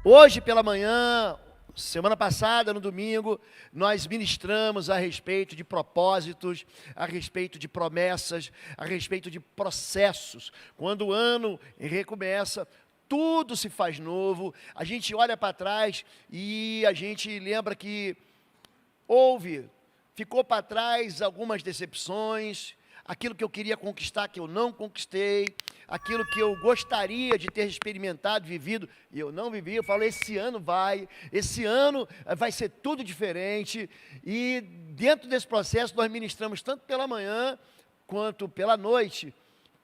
Hoje pela manhã, semana passada, no domingo, nós ministramos a respeito de propósitos, a respeito de promessas, a respeito de processos. Quando o ano recomeça, tudo se faz novo, a gente olha para trás e a gente lembra que ficou para trás algumas decepções, aquilo que eu queria conquistar que eu não conquistei, aquilo que eu gostaria de ter experimentado, vivido, e eu não vivi. Eu falo, esse ano vai ser tudo diferente, e dentro desse processo nós ministramos tanto pela manhã, quanto pela noite,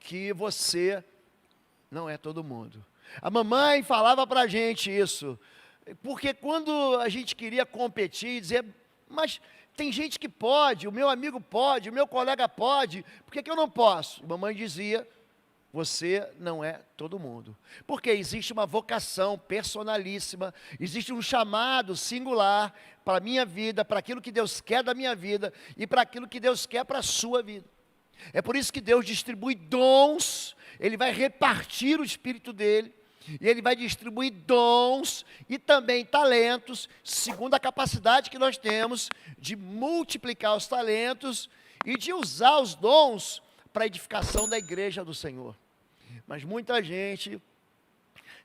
que você não é todo mundo. A mamãe falava para a gente isso, porque quando a gente queria competir, dizer, mas tem gente que pode, o meu amigo pode, o meu colega pode, por que eu não posso? A mamãe dizia, você não é todo mundo, porque existe uma vocação personalíssima, existe um chamado singular para a minha vida, para aquilo que Deus quer da minha vida, e para aquilo que Deus quer para a sua vida. É por isso que Deus distribui dons, Ele vai repartir o Espírito dEle, e Ele vai distribuir dons e também talentos, segundo a capacidade que nós temos de multiplicar os talentos e de usar os dons para a edificação da igreja do Senhor. Mas muita gente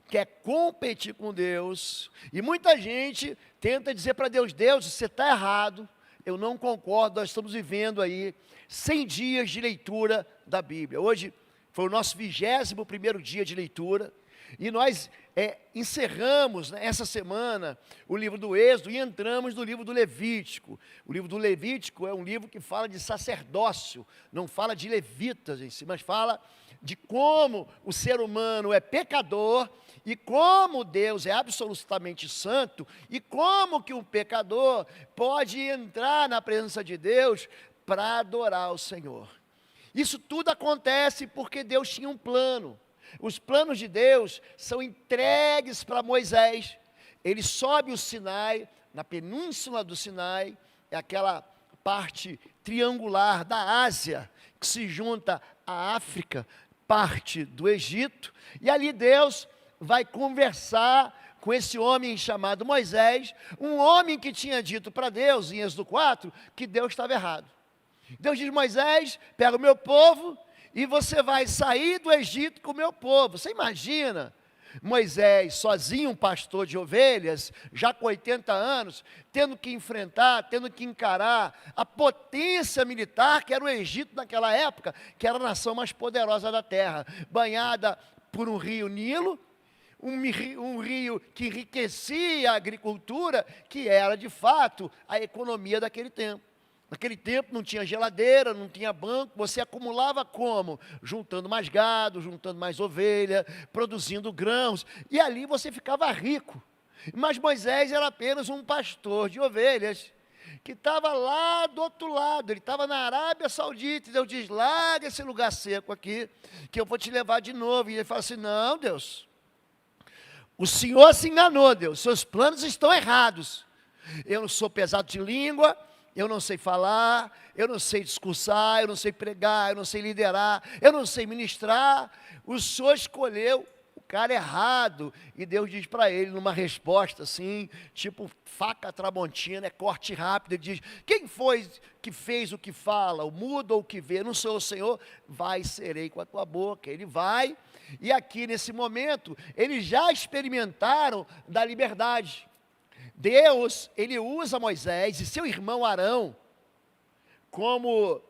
quer competir com Deus, e muita gente tenta dizer para Deus, Deus, você está errado, eu não concordo, nós estamos vivendo aí 100 dias de leitura da Bíblia. Hoje foi o nosso 21º dia de leitura, e nós encerramos essa semana o livro do Êxodo e entramos no livro do Levítico. O livro do Levítico é um livro que fala de sacerdócio, não fala de levitas em si, mas fala de como o ser humano é pecador e como Deus é absolutamente santo e como que um pecador pode entrar na presença de Deus para adorar o Senhor. Isso tudo acontece porque Deus tinha um plano. Os planos de Deus são entregues para Moisés. Ele sobe o Sinai, na península do Sinai, é aquela parte triangular da Ásia, que se junta à África, parte do Egito, e ali Deus vai conversar com esse homem chamado Moisés, um homem que tinha dito para Deus, em Êxodo 4, que Deus estava errado. Deus diz, Moisés, pega o meu povo, e você vai sair do Egito com o meu povo. Você imagina Moisés sozinho, um pastor de ovelhas, já com 80 anos, tendo que enfrentar, tendo que encarar a potência militar que era o Egito naquela época, que era a nação mais poderosa da terra, banhada por um rio Nilo, um rio que enriquecia a agricultura, que era de fato a economia daquele tempo. Naquele tempo não tinha geladeira, não tinha banco, você acumulava como? Juntando mais gado, juntando mais ovelha, produzindo grãos, e ali você ficava rico. Mas Moisés era apenas um pastor de ovelhas, que estava lá do outro lado, ele estava na Arábia Saudita, e Deus diz, larga esse lugar seco aqui, que eu vou te levar de novo. E ele fala assim, não Deus, o Senhor se enganou Deus, seus planos estão errados, eu não sou pesado de língua, eu não sei falar, eu não sei discursar, eu não sei pregar, eu não sei liderar, eu não sei ministrar. O Senhor escolheu o cara errado. E Deus diz para ele, numa resposta assim, tipo faca tramontina, corte rápido, ele diz, quem foi que fez o que fala, o mudo ou o que vê? Não sou o Senhor, vai, serei com a tua boca. Ele vai, e aqui nesse momento, eles já experimentaram da liberdade. Deus, Ele usa Moisés e seu irmão Arão como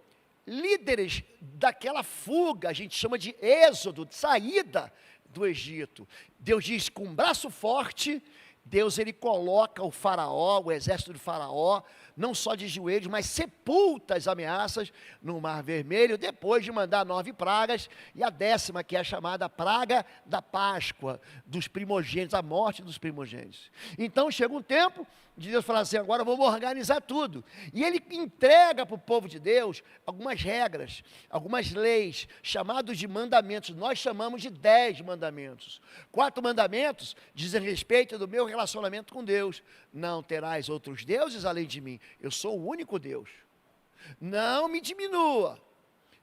líderes daquela fuga, a gente chama de êxodo, de saída do Egito. Deus diz, com um braço forte, Deus ele coloca o faraó, o exército de faraó, não só de joelhos, mas sepulta as ameaças no Mar Vermelho, depois de mandar 9 pragas, e a 10ª, que é a chamada praga da Páscoa, dos primogênitos, a morte dos primogênitos. Então chega um tempo de Deus falar assim, agora vamos organizar tudo. E Ele entrega para o povo de Deus algumas regras, algumas leis, chamados de mandamentos. Nós chamamos de 10 mandamentos. 4 mandamentos dizem respeito do meu relacionamento com Deus. Não terás outros deuses além de mim. Eu sou o único Deus. Não me diminua.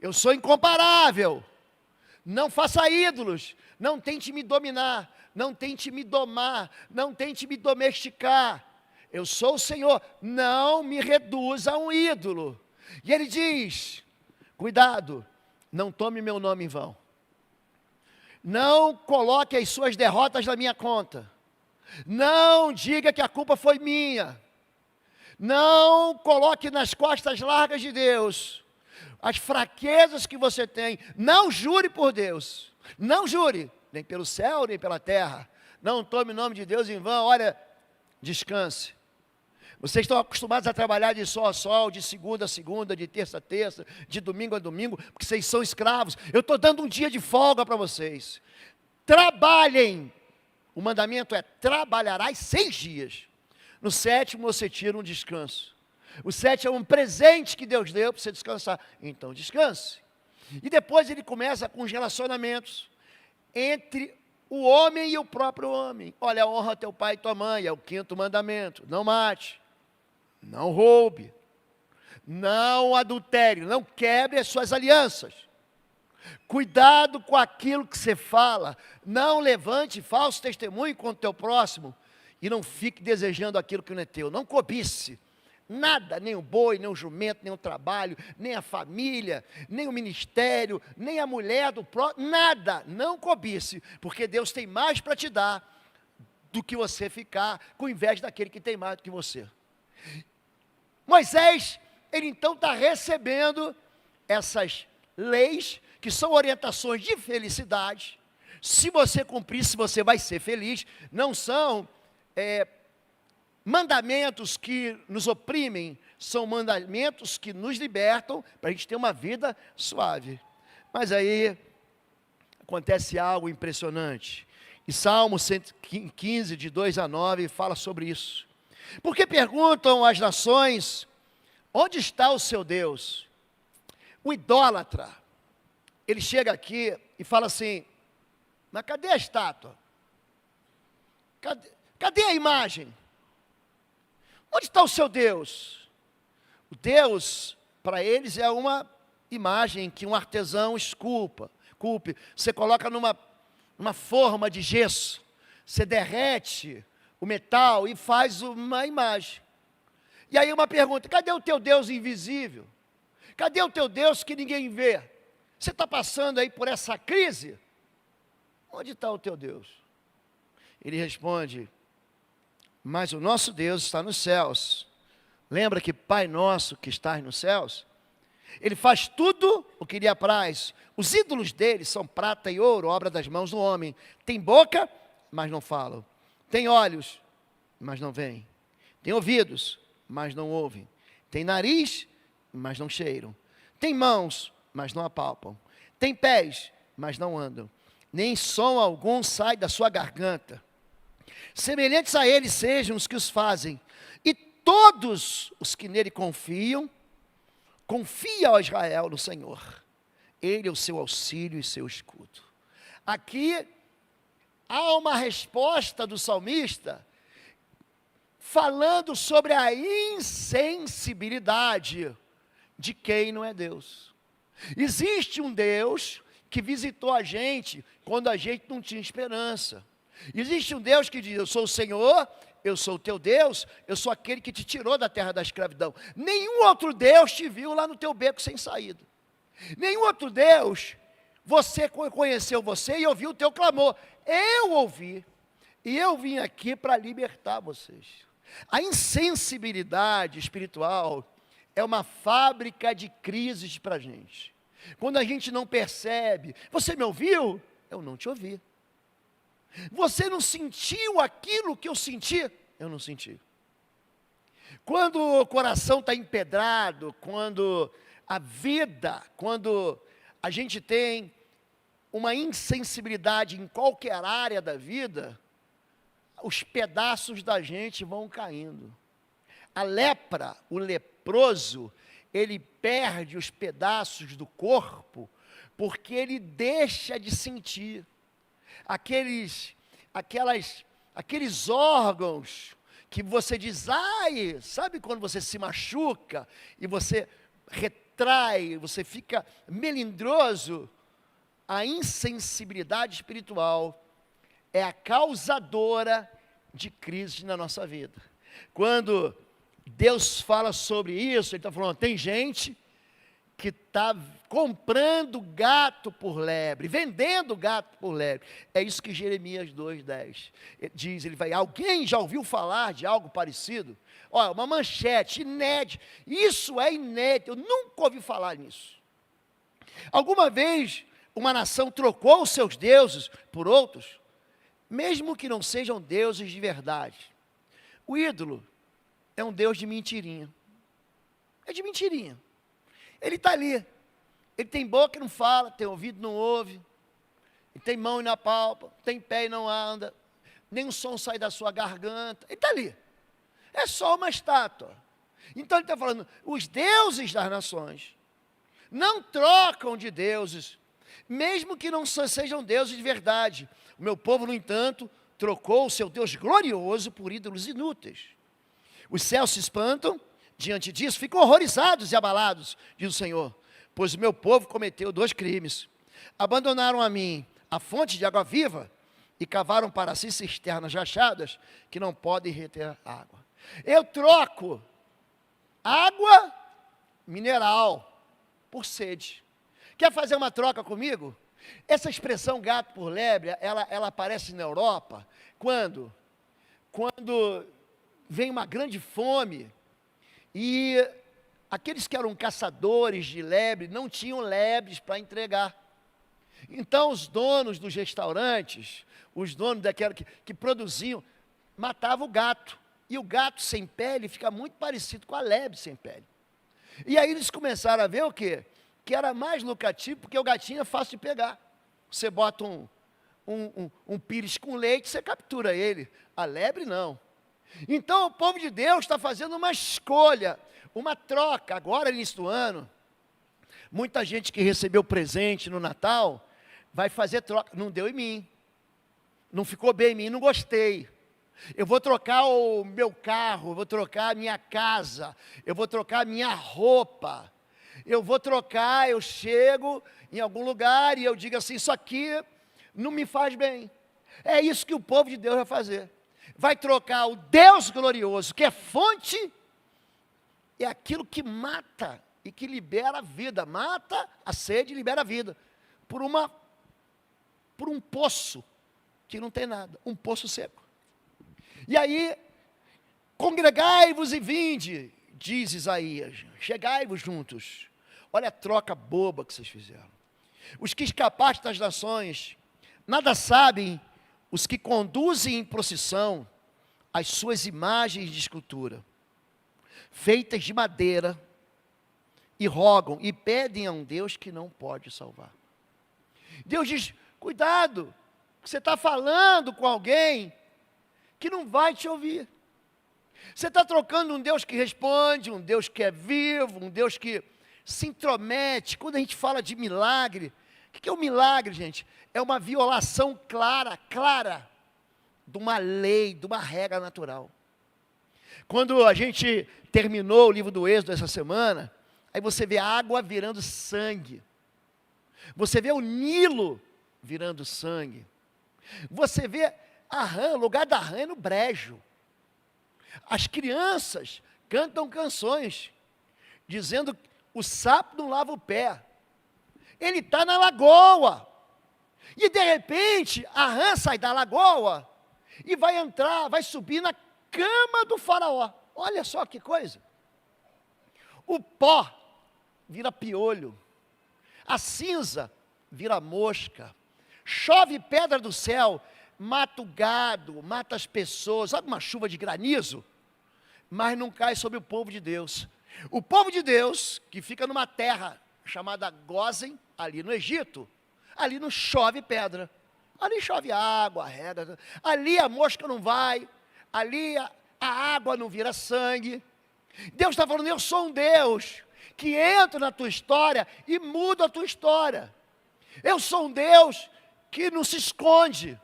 Eu sou incomparável. Não faça ídolos, não tente me dominar, não tente me domar, não tente me domesticar. Eu sou o Senhor, não me reduza a um ídolo. E ele diz, cuidado, não tome meu nome em vão. Não coloque as suas derrotas na minha conta. Não diga que a culpa foi minha. Não coloque nas costas largas de Deus as fraquezas que você tem. Não jure por Deus. Não jure, nem pelo céu, nem pela terra. Não tome o nome de Deus em vão. Olha, descanse. Vocês estão acostumados a trabalhar de sol a sol, de segunda a segunda, de terça a terça, de domingo a domingo, porque vocês são escravos. Eu estou dando um dia de folga para vocês. Trabalhem. O mandamento é: trabalharás 6 dias. No 7º você tira um descanso. O 7 é um presente que Deus deu para você descansar. Então descanse. E depois ele começa com os relacionamentos entre o homem e o próprio homem. Olha, honra teu pai e tua mãe, é o 5º mandamento. Não mate, não roube, não adultere, não quebre as suas alianças. Cuidado com aquilo que você fala. Não levante falso testemunho contra o teu próximo. E não fique desejando aquilo que não é teu. Não cobice. Nada, nem o boi, nem o jumento, nem o trabalho, nem a família, nem o ministério, nem a mulher do próximo, nada, não cobice, porque Deus tem mais para te dar do que você ficar com inveja daquele que tem mais do que você. Moisés, ele então está recebendo essas leis, que são orientações de felicidade. Se você cumprir, se você vai ser feliz. Não são mandamentos que nos oprimem, são mandamentos que nos libertam, para a gente ter uma vida suave. Mas aí, acontece algo impressionante. E Salmo 115, de 2 a 9, fala sobre isso. Porque perguntam as nações, onde está o seu Deus? O idólatra, ele chega aqui e fala assim, mas cadê a estátua? Cadê a imagem? Onde está o seu Deus? O Deus, para eles, é uma imagem que um artesão esculpe. Você coloca numa forma de gesso, você derrete o metal e faz uma imagem. E aí uma pergunta, cadê o teu Deus invisível? Cadê o teu Deus que ninguém vê? Você está passando aí por essa crise? Onde está o teu Deus? Ele responde, mas o nosso Deus está nos céus. Lembra que Pai nosso que estás nos céus? Ele faz tudo o que lhe apraz. Os ídolos dele são prata e ouro, obra das mãos do homem. Tem boca, mas não falam. Tem olhos, mas não veem. Tem ouvidos, mas não ouvem. Tem nariz, mas não cheiram. Tem mãos, mas não apalpam. Tem pés, mas não andam. Nem som algum sai da sua garganta. Semelhantes a ele sejam os que os fazem. E todos os que nele confiam, confia ao Israel no Senhor. Ele é o seu auxílio e seu escudo. Aqui há uma resposta do salmista falando sobre a insensibilidade de quem não é Deus. Existe um Deus que visitou a gente quando a gente não tinha esperança. Existe um Deus que diz, eu sou o Senhor, eu sou o teu Deus, eu sou aquele que te tirou da terra da escravidão. Nenhum outro Deus te viu lá no teu beco sem saída. Nenhum outro Deus, você conheceu você e ouviu o teu clamor. Eu ouvi, e eu vim aqui para libertar vocês. A insensibilidade espiritual é uma fábrica de crises para a gente. Quando a gente não percebe, você me ouviu? Eu não te ouvi. Você não sentiu aquilo que eu senti? Eu não senti. Quando o coração está empedrado, quando a gente tem uma insensibilidade em qualquer área da vida, os pedaços da gente vão caindo. A lepra, o leproso, ele perde os pedaços do corpo, porque ele deixa de sentir. Aqueles órgãos que você diz, ai, sabe quando você se machuca e você retrai, você fica melindroso? a insensibilidade espiritual é a causadora de crises na nossa vida. Quando Deus fala sobre isso, Ele está falando, tem gente que está comprando gato por lebre, vendendo gato por lebre. É isso que Jeremias 2:10 diz. Ele vai, alguém já ouviu falar de algo parecido? Olha, uma manchete inédita. Isso é inédito, eu nunca ouvi falar nisso. Alguma vez uma nação trocou os seus deuses por outros, mesmo que não sejam deuses de verdade. O ídolo é um deus de mentirinha. É de mentirinha. Ele está ali. Ele tem boca e não fala, tem ouvido e não ouve. Ele tem mão e não palpa, tem pé e não anda. Nem um som sai da sua garganta. Ele está ali. É só uma estátua. Então ele está falando, os deuses das nações não trocam de deuses, mesmo que não sejam deuses de verdade. O meu povo, no entanto, trocou o seu Deus glorioso por ídolos inúteis. Os céus se espantam diante disso, ficam horrorizados e abalados, diz o Senhor, pois o meu povo cometeu 2 crimes. Abandonaram a mim a fonte de água viva e cavaram para si cisternas rachadas que não podem reter água. Eu troco água mineral por sede. Quer fazer uma troca comigo? Essa expressão gato por lebre, ela aparece na Europa, quando vem uma grande fome, e aqueles que eram caçadores de lebre, não tinham lebres para entregar. Então os donos dos restaurantes, os donos daquela que produziam, matavam o gato, e o gato sem pele fica muito parecido com a lebre sem pele. E aí eles começaram a ver o quê? Que era mais lucrativo, porque o gatinho é fácil de pegar. Você bota um pires com leite, você captura ele. A lebre não. Então o povo de Deus está fazendo uma escolha, uma troca. Agora, no início do ano, muita gente que recebeu presente no Natal, vai fazer troca. Não deu em mim. Não ficou bem em mim, não gostei. Eu vou trocar o meu carro, eu vou trocar a minha casa, eu vou trocar a minha roupa. Eu vou trocar, eu chego em algum lugar e eu digo assim, isso aqui não me faz bem. É isso que o povo de Deus vai fazer. Vai trocar o Deus glorioso, que é fonte, é aquilo que mata e que libera a vida. Mata a sede e libera a vida. Por um poço que não tem nada, um poço seco. E aí, congregai-vos e vinde, diz Isaías, chegai-vos juntos. Olha a troca boba que vocês fizeram. Os que escapaste das nações, nada sabem os que conduzem em procissão as suas imagens de escultura, feitas de madeira, e rogam e pedem a um Deus que não pode salvar. Deus diz, cuidado, você está falando com alguém que não vai te ouvir. Você está trocando um Deus que responde, um Deus que é vivo, um Deus que se intromete. Quando a gente fala de milagre, o que é um milagre, gente? É uma violação clara, de uma lei, de uma regra natural. Quando a gente terminou o livro do Êxodo essa semana, aí você vê a água virando sangue. Você vê o Nilo virando sangue. Você vê a rã, o lugar da rã é no brejo. As crianças cantam canções, dizendo que o sapo não lava o pé. Ele está na lagoa. E de repente, a rã sai da lagoa e vai entrar, vai subir na cama do faraó. Olha só que coisa. O pó vira piolho. A cinza vira mosca. Chove pedra do céu, mata o gado, mata as pessoas. Sabe uma chuva de granizo? Mas não cai sobre o povo de Deus. O povo de Deus, que fica numa terra chamada Gósen, ali no Egito, ali não chove pedra. Ali chove água, rega. Ali a mosca não vai. Ali a água não vira sangue. Deus está falando, eu sou um Deus que entra na tua história e muda a tua história. Eu sou um Deus que não se esconde.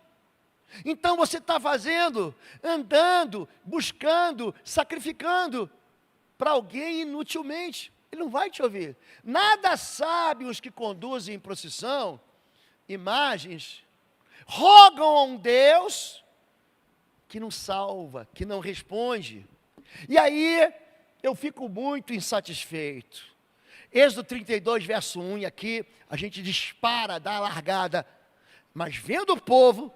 Então você está fazendo, andando, buscando, sacrificando para alguém inutilmente. Ele não vai te ouvir. Nada sabe os que conduzem em procissão imagens, rogam a um Deus que não salva, que não responde. E aí eu fico muito insatisfeito. Êxodo 32, verso 1, e aqui a gente dispara, dá a largada. Mas vendo o povo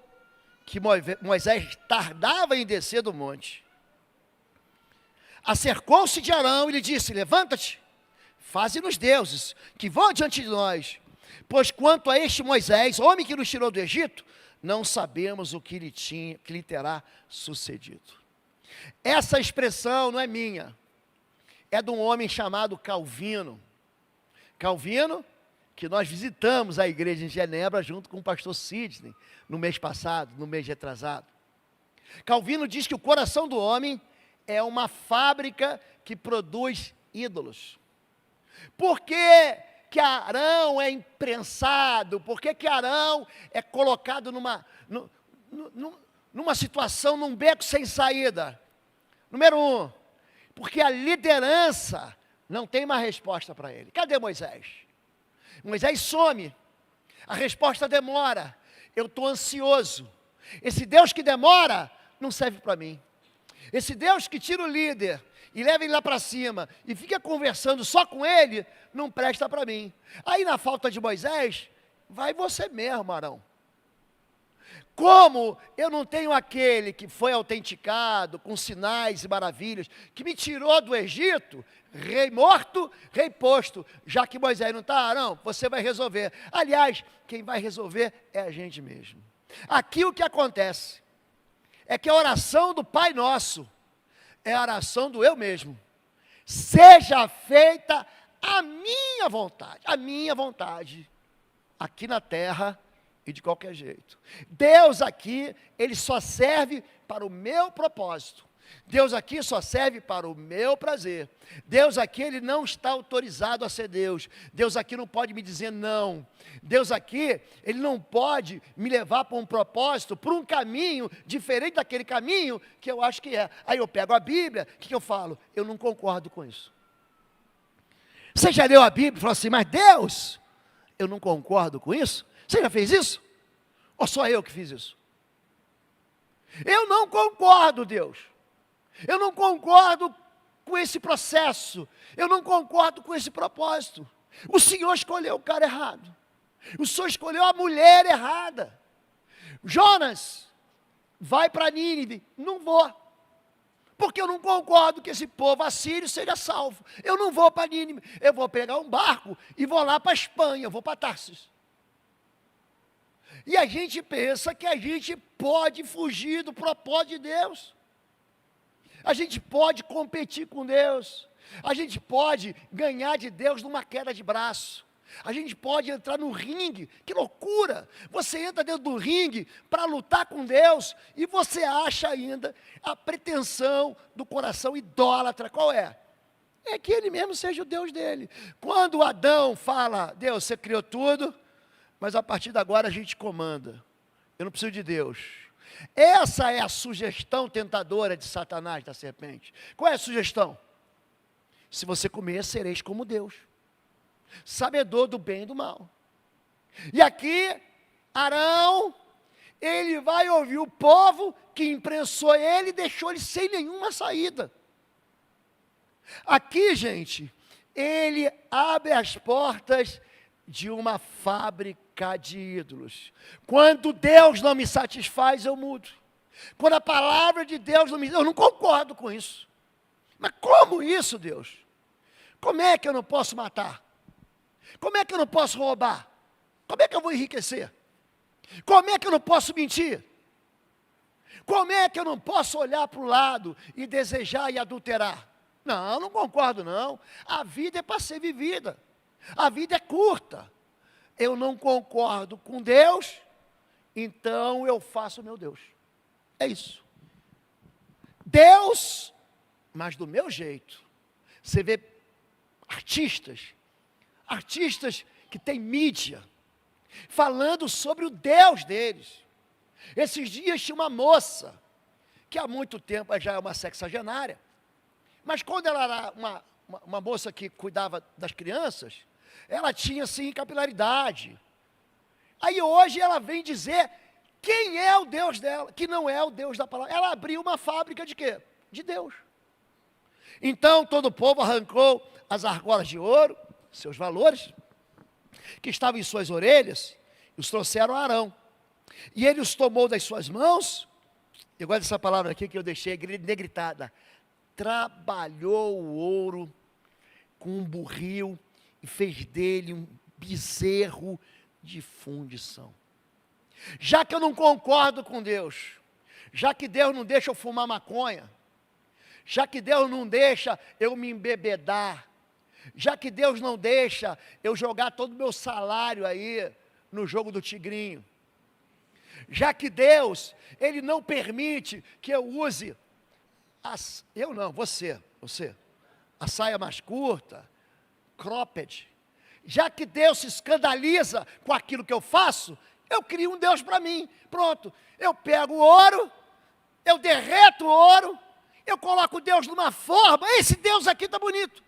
que Moisés tardava em descer do monte, acercou-se de Arão e lhe disse: levanta-te, faze-nos deuses, que vão diante de nós. Pois quanto a este Moisés, homem que nos tirou do Egito, não sabemos o que lhe terá sucedido. Essa expressão não é minha, é de um homem chamado Calvino. Calvino, que nós visitamos a igreja em Genebra junto com o pastor Sidney, no mês passado, no mês retrasado. Calvino diz que o coração do homem é uma fábrica que produz ídolos. Por que que Arão é imprensado? Por que que Arão é colocado numa situação, num beco sem saída? Número 1, porque a liderança não tem uma resposta para ele. Cadê Moisés? Moisés some, a resposta demora, eu estou ansioso. Esse Deus que demora não serve para mim. Esse Deus que tira o líder e leva ele lá para cima e fica conversando só com ele, não presta para mim. Aí na falta de Moisés, vai você mesmo, Arão. Como eu não tenho aquele que foi autenticado com sinais e maravilhas, que me tirou do Egito, rei morto, rei posto, já que Moisés não está, Arão, você vai resolver. Aliás, quem vai resolver é a gente mesmo. Aqui o que acontece é que a oração do Pai Nosso é a oração do eu mesmo. Seja feita a minha vontade, aqui na terra e de qualquer jeito. Deus aqui, Ele só serve para o meu propósito. Deus aqui só serve para o meu prazer. Deus aqui, Ele não está autorizado a ser Deus. Deus aqui não pode me dizer não. Deus aqui, Ele não pode me levar para um propósito, para um caminho diferente daquele caminho que eu acho que é. Aí eu pego a Bíblia, o que eu falo? Eu não concordo com isso. Você já leu a Bíblia e falou assim, mas Deus, eu não concordo com isso? Você já fez isso? Ou só eu que fiz isso? Eu não concordo, Deus. Eu não concordo com esse processo. Eu não concordo com esse propósito. O Senhor escolheu o cara errado. O Senhor escolheu a mulher errada. Jonas, vai para Nínive. Não vou. Porque eu não concordo que esse povo assírio seja salvo. Eu não vou para Nínive. Eu vou pegar um barco e vou lá para a Espanha. Eu vou para Tarsis. E a gente pensa que a gente pode fugir do propósito de Deus. A gente pode competir com Deus. A gente pode ganhar de Deus numa queda de braço. A gente pode entrar no ringue. Que loucura! Você entra dentro do ringue para lutar com Deus e você acha ainda a pretensão do coração idólatra. Qual é? É que ele mesmo seja o Deus dele. Quando Adão fala, Deus, você criou tudo, mas a partir de agora a gente comanda. Eu não preciso de Deus. Essa é a sugestão tentadora de Satanás, da serpente. Qual é a sugestão? Se você comer, sereis como Deus, sabedor do bem e do mal. E aqui, Arão, ele vai ouvir o povo que imprensou ele e deixou ele sem nenhuma saída. Aqui, gente, ele abre as portas de uma fábrica de ídolos. Quando Deus não me satisfaz, eu mudo. Quando a palavra de Deus não me... Eu não concordo com isso. Mas como isso, Deus? Como é que eu não posso matar? Como é que eu não posso roubar? Como é que eu vou enriquecer? Como é que eu não posso mentir? Como é que eu não posso olhar para o lado e desejar e adulterar? Não, não concordo não. A vida é para ser vivida. A vida é curta. Eu não concordo com Deus, então eu faço o meu Deus. É isso. Deus, mas do meu jeito. Você vê artistas que têm mídia, falando sobre o Deus deles. Esses dias tinha uma moça, que há muito tempo já é uma sexagenária, mas quando ela era uma moça que cuidava das crianças, ela tinha sim capilaridade. Aí hoje ela vem dizer quem é o Deus dela, que não é o Deus da palavra. Ela abriu uma fábrica de quê? De Deus. Então todo o povo arrancou as argolas de ouro, seus valores, que estavam em suas orelhas, e os trouxeram a Arão. E ele os tomou das suas mãos, eu gosto dessa palavra aqui que eu deixei negritada, trabalhou o ouro com um burril e fez dele um bezerro de fundição. Já que eu não concordo com Deus, já que Deus não deixa eu fumar maconha, já que Deus não deixa eu me embebedar, já que Deus não deixa eu jogar todo o meu salário aí no jogo do tigrinho, já que Deus, Ele não permite que eu use, você, a saia mais curta, cropped, já que Deus se escandaliza com aquilo que eu faço, eu crio um Deus para mim, pronto, eu pego o ouro, eu derreto o ouro, eu coloco Deus numa forma, esse Deus aqui está bonito,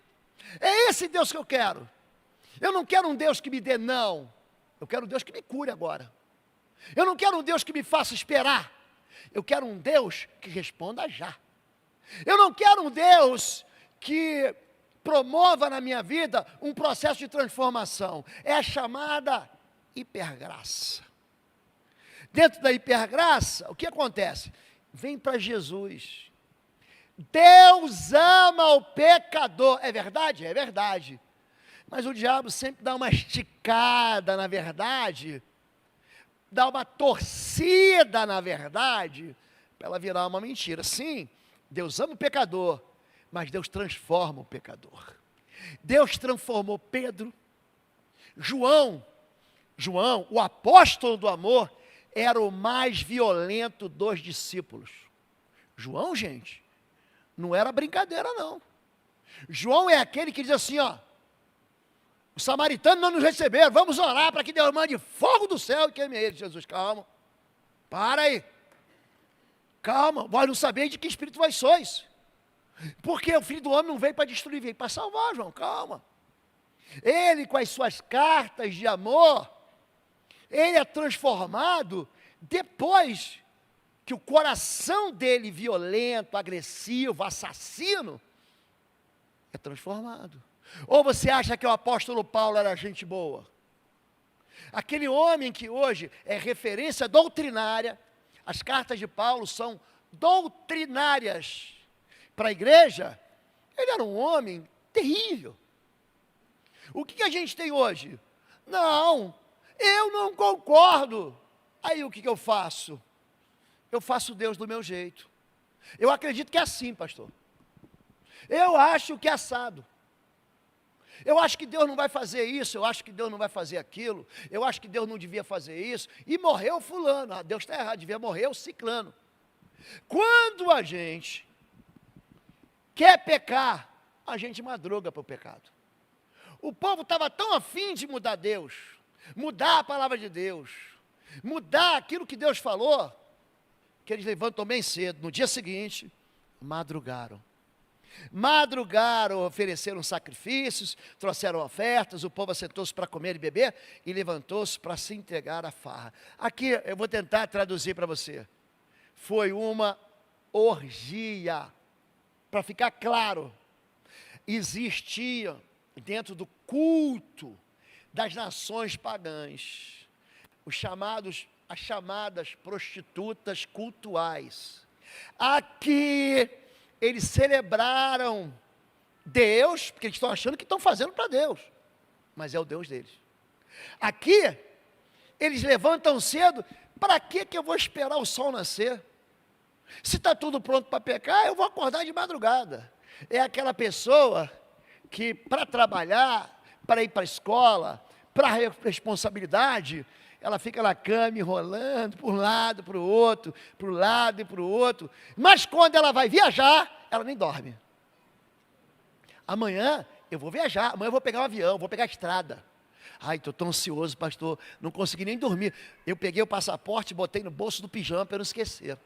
é esse Deus que eu quero. Eu não quero um Deus que me dê não, eu quero um Deus que me cure agora. Eu não quero um Deus que me faça esperar, eu quero um Deus que responda já. Eu não quero um Deus que promova na minha vida um processo de transformação, é a chamada hipergraça. Dentro da hipergraça, o que acontece? Vem para Jesus. Deus ama o pecador. É verdade? É verdade. Mas o diabo sempre dá uma esticada na verdade, dá uma torcida na verdade, para ela virar uma mentira. Sim, Deus ama o pecador, mas Deus transforma o pecador. Deus transformou Pedro, João, o apóstolo do amor, era o mais violento dos discípulos. João, gente, não era brincadeira não. João é aquele que diz assim, ó, os samaritanos não nos receberam, vamos orar para que Deus mande fogo do céu e queime eles. Jesus, calma, para aí, calma, vós não sabeis de que espírito vós sois, porque o Filho do Homem não veio para destruir, veio para salvar, João, calma. Ele com as suas cartas de amor, ele é transformado depois que o coração dele violento, agressivo, assassino, é transformado. Ou você acha que o apóstolo Paulo era gente boa? Aquele homem que hoje é referência doutrinária, as cartas de Paulo são doutrinárias para a igreja, ele era um homem terrível. O que a gente tem hoje? Não, eu não concordo. Aí o que eu faço? Eu faço Deus do meu jeito. Eu acredito que é assim, pastor. Eu acho que é assado. Eu acho que Deus não vai fazer isso, eu acho que Deus não vai fazer aquilo, eu acho que Deus não devia fazer isso, e morreu fulano, Deus está errado, devia morrer o ciclano. Quando a gente quer pecar, a gente madruga para o pecado. O povo estava tão afim de mudar Deus, mudar a palavra de Deus, mudar aquilo que Deus falou, que eles levantam bem cedo, no dia seguinte, madrugaram, ofereceram sacrifícios, trouxeram ofertas, o povo assentou-se para comer e beber, e levantou-se para se entregar à farra. Aqui, eu vou tentar traduzir para você, foi uma orgia, para ficar claro, existia dentro do culto das nações pagãs, as chamadas prostitutas cultuais. Aqui eles celebraram Deus, porque eles estão achando que estão fazendo para Deus, mas é o Deus deles. Aqui eles levantam cedo, para que eu vou esperar o sol nascer? Se está tudo pronto para pecar, eu vou acordar de madrugada. É aquela pessoa que para trabalhar, para ir para a escola, para a responsabilidade, ela fica na cama enrolando para um lado, para o outro, para o lado e para o outro, mas quando ela vai viajar, ela nem dorme. Amanhã eu vou viajar, amanhã eu vou pegar um avião, vou pegar a estrada. Ai, estou tão ansioso, pastor, não consegui nem dormir. Eu peguei o passaporte, botei no bolso do pijama para não esquecer.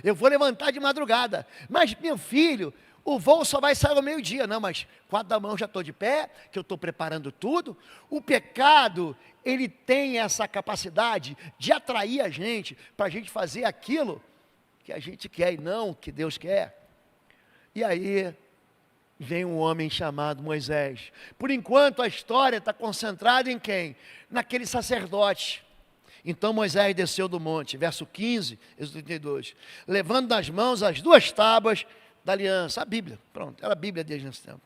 Eu vou levantar de madrugada. Mas, meu filho, o voo só vai sair ao meio-dia. Não, mas 4 da manhã eu já estou de pé, que eu estou preparando tudo. O pecado, ele tem essa capacidade de atrair a gente, para a gente fazer aquilo que a gente quer e não o que Deus quer. E aí, vem um homem chamado Moisés. Por enquanto, a história está concentrada em quem? Naquele sacerdote. Então Moisés desceu do monte, verso 15, Êxodo 32, levando nas mãos as 2 tábuas da aliança, a Bíblia, pronto, era a Bíblia desde esse tempo.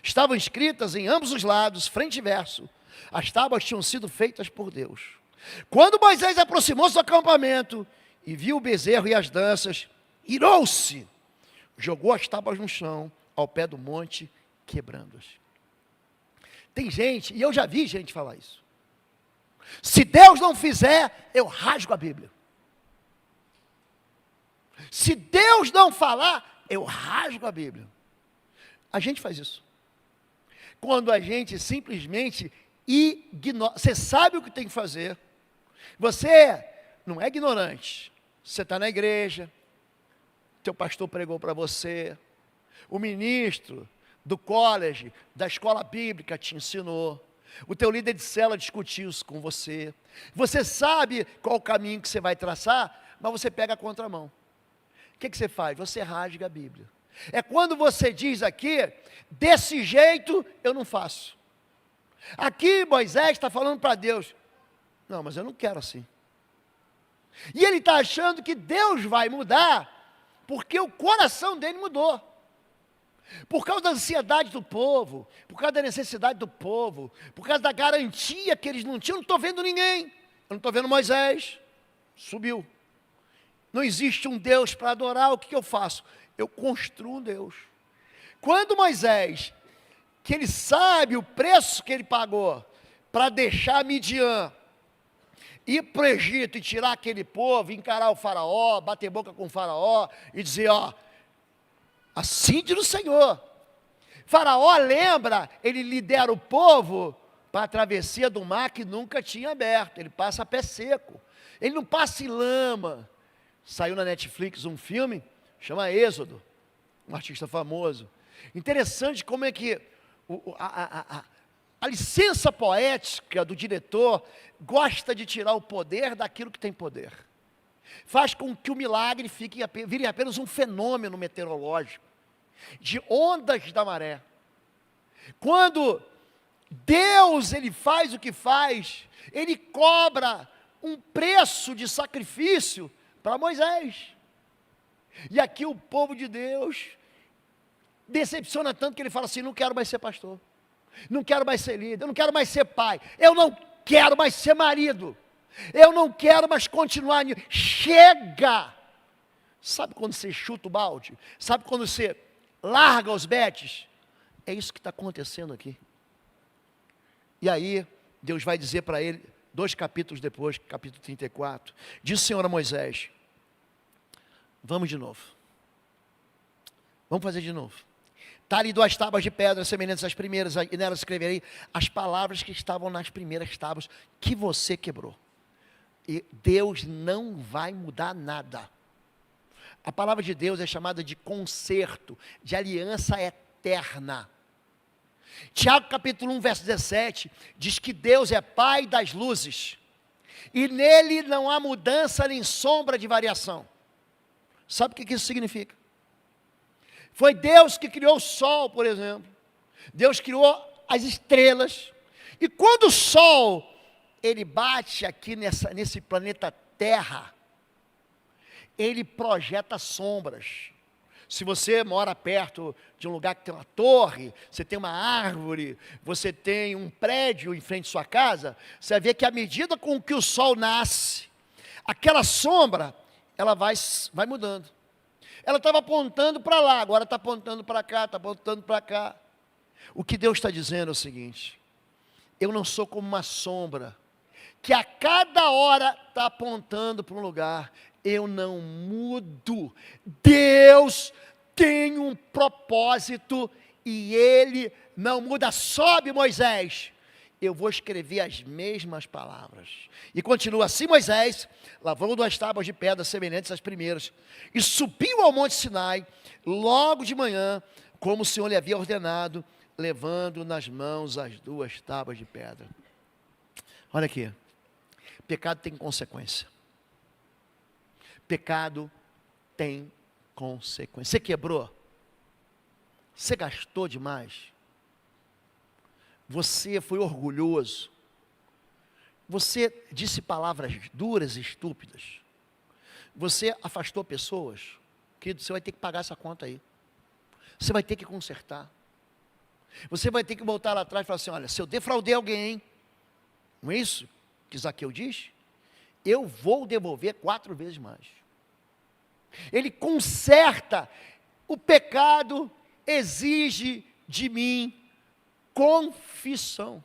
Estavam escritas em ambos os lados, frente e verso. As tábuas tinham sido feitas por Deus. Quando Moisés aproximou-se do acampamento e viu o bezerro e as danças, irou-se, jogou as tábuas no chão, ao pé do monte, quebrando-as. Tem gente, e eu já vi gente falar isso. Se Deus não fizer, eu rasgo a Bíblia. Se Deus não falar, eu rasgo a Bíblia. A gente faz isso. Quando a gente simplesmente ignora. Você sabe o que tem que fazer. Você não é ignorante. Você está na igreja. Teu pastor pregou para você. O ministro do college, da escola bíblica te ensinou. O teu líder de célula discutiu isso com você. Você sabe qual o caminho que você vai traçar, mas você pega a contramão. O que você faz? Você rasga a Bíblia. É quando você diz aqui, desse jeito eu não faço. Aqui Moisés está falando para Deus, não, mas eu não quero assim. E ele está achando que Deus vai mudar, porque o coração dele mudou. Por causa da ansiedade do povo, por causa da necessidade do povo, por causa da garantia que eles não tinham, eu não estou vendo ninguém, eu não estou vendo Moisés, subiu. Não existe um Deus para adorar, o que eu faço? Eu construo um Deus. Quando Moisés, que ele sabe o preço que ele pagou, para deixar Midian, ir para o Egito e tirar aquele povo, encarar o faraó, bater boca com o faraó, e dizer, ó, assim diz o Senhor. Faraó lembra, ele lidera o povo para a travessia do mar que nunca tinha aberto. Ele passa a pé seco. Ele não passa em lama. Saiu na Netflix um filme, chama Êxodo, um artista famoso. Interessante como é que a licença poética do diretor gosta de tirar o poder daquilo que tem poder. Faz com que o milagre vire apenas um fenômeno meteorológico, de ondas da maré. Quando Deus ele faz o que faz, ele cobra um preço de sacrifício para Moisés. E aqui o povo de Deus decepciona tanto que ele fala assim, não quero mais ser pastor, não quero mais ser líder, eu não quero mais ser pai, eu não quero mais ser marido, eu não quero mais continuar, chega! Sabe quando você chuta o balde? Sabe quando você larga os betes? É isso que está acontecendo aqui. E aí, Deus vai dizer para ele, 2 capítulos depois, capítulo 34, diz o Senhor a Moisés, vamos de novo. Vamos fazer de novo. Está ali 2 tábuas de pedra semelhantes às primeiras, e nelas escreverei as palavras que estavam nas primeiras tábuas que você quebrou. E Deus não vai mudar nada. A palavra de Deus é chamada de concerto, de aliança eterna. Tiago capítulo 1, verso 17, diz que Deus é Pai das luzes, e nele não há mudança nem sombra de variação. Sabe o que isso significa? Foi Deus que criou o sol, por exemplo. Deus criou as estrelas, e quando o sol, ele bate aqui nesse planeta Terra, ele projeta sombras. Se você mora perto de um lugar que tem uma torre, você tem uma árvore, você tem um prédio em frente à sua casa, você vai ver que à medida com que o sol nasce, aquela sombra, ela vai mudando. Ela estava apontando para lá, agora está apontando para cá, está apontando para cá. O que Deus está dizendo é o seguinte, eu não sou como uma sombra, que a cada hora está apontando para um lugar, eu não mudo. Deus tem um propósito e Ele não muda. Sobe, Moisés, eu vou escrever as mesmas palavras. E continua assim, Moisés lavou 2 tábuas de pedra semelhantes às primeiras, e subiu ao monte Sinai, logo de manhã, como o Senhor lhe havia ordenado, levando nas mãos as 2 tábuas de pedra. Olha aqui, pecado tem consequência. Pecado tem consequência. Você quebrou? Você gastou demais? Você foi orgulhoso? Você disse palavras duras e estúpidas? Você afastou pessoas? Querido, você vai ter que pagar essa conta aí. Você vai ter que consertar. Você vai ter que voltar lá atrás e falar assim, olha, se eu defraudei alguém, não é isso que Zaqueu diz? Eu vou devolver 4 vezes mais. Ele conserta. O pecado exige de mim confissão.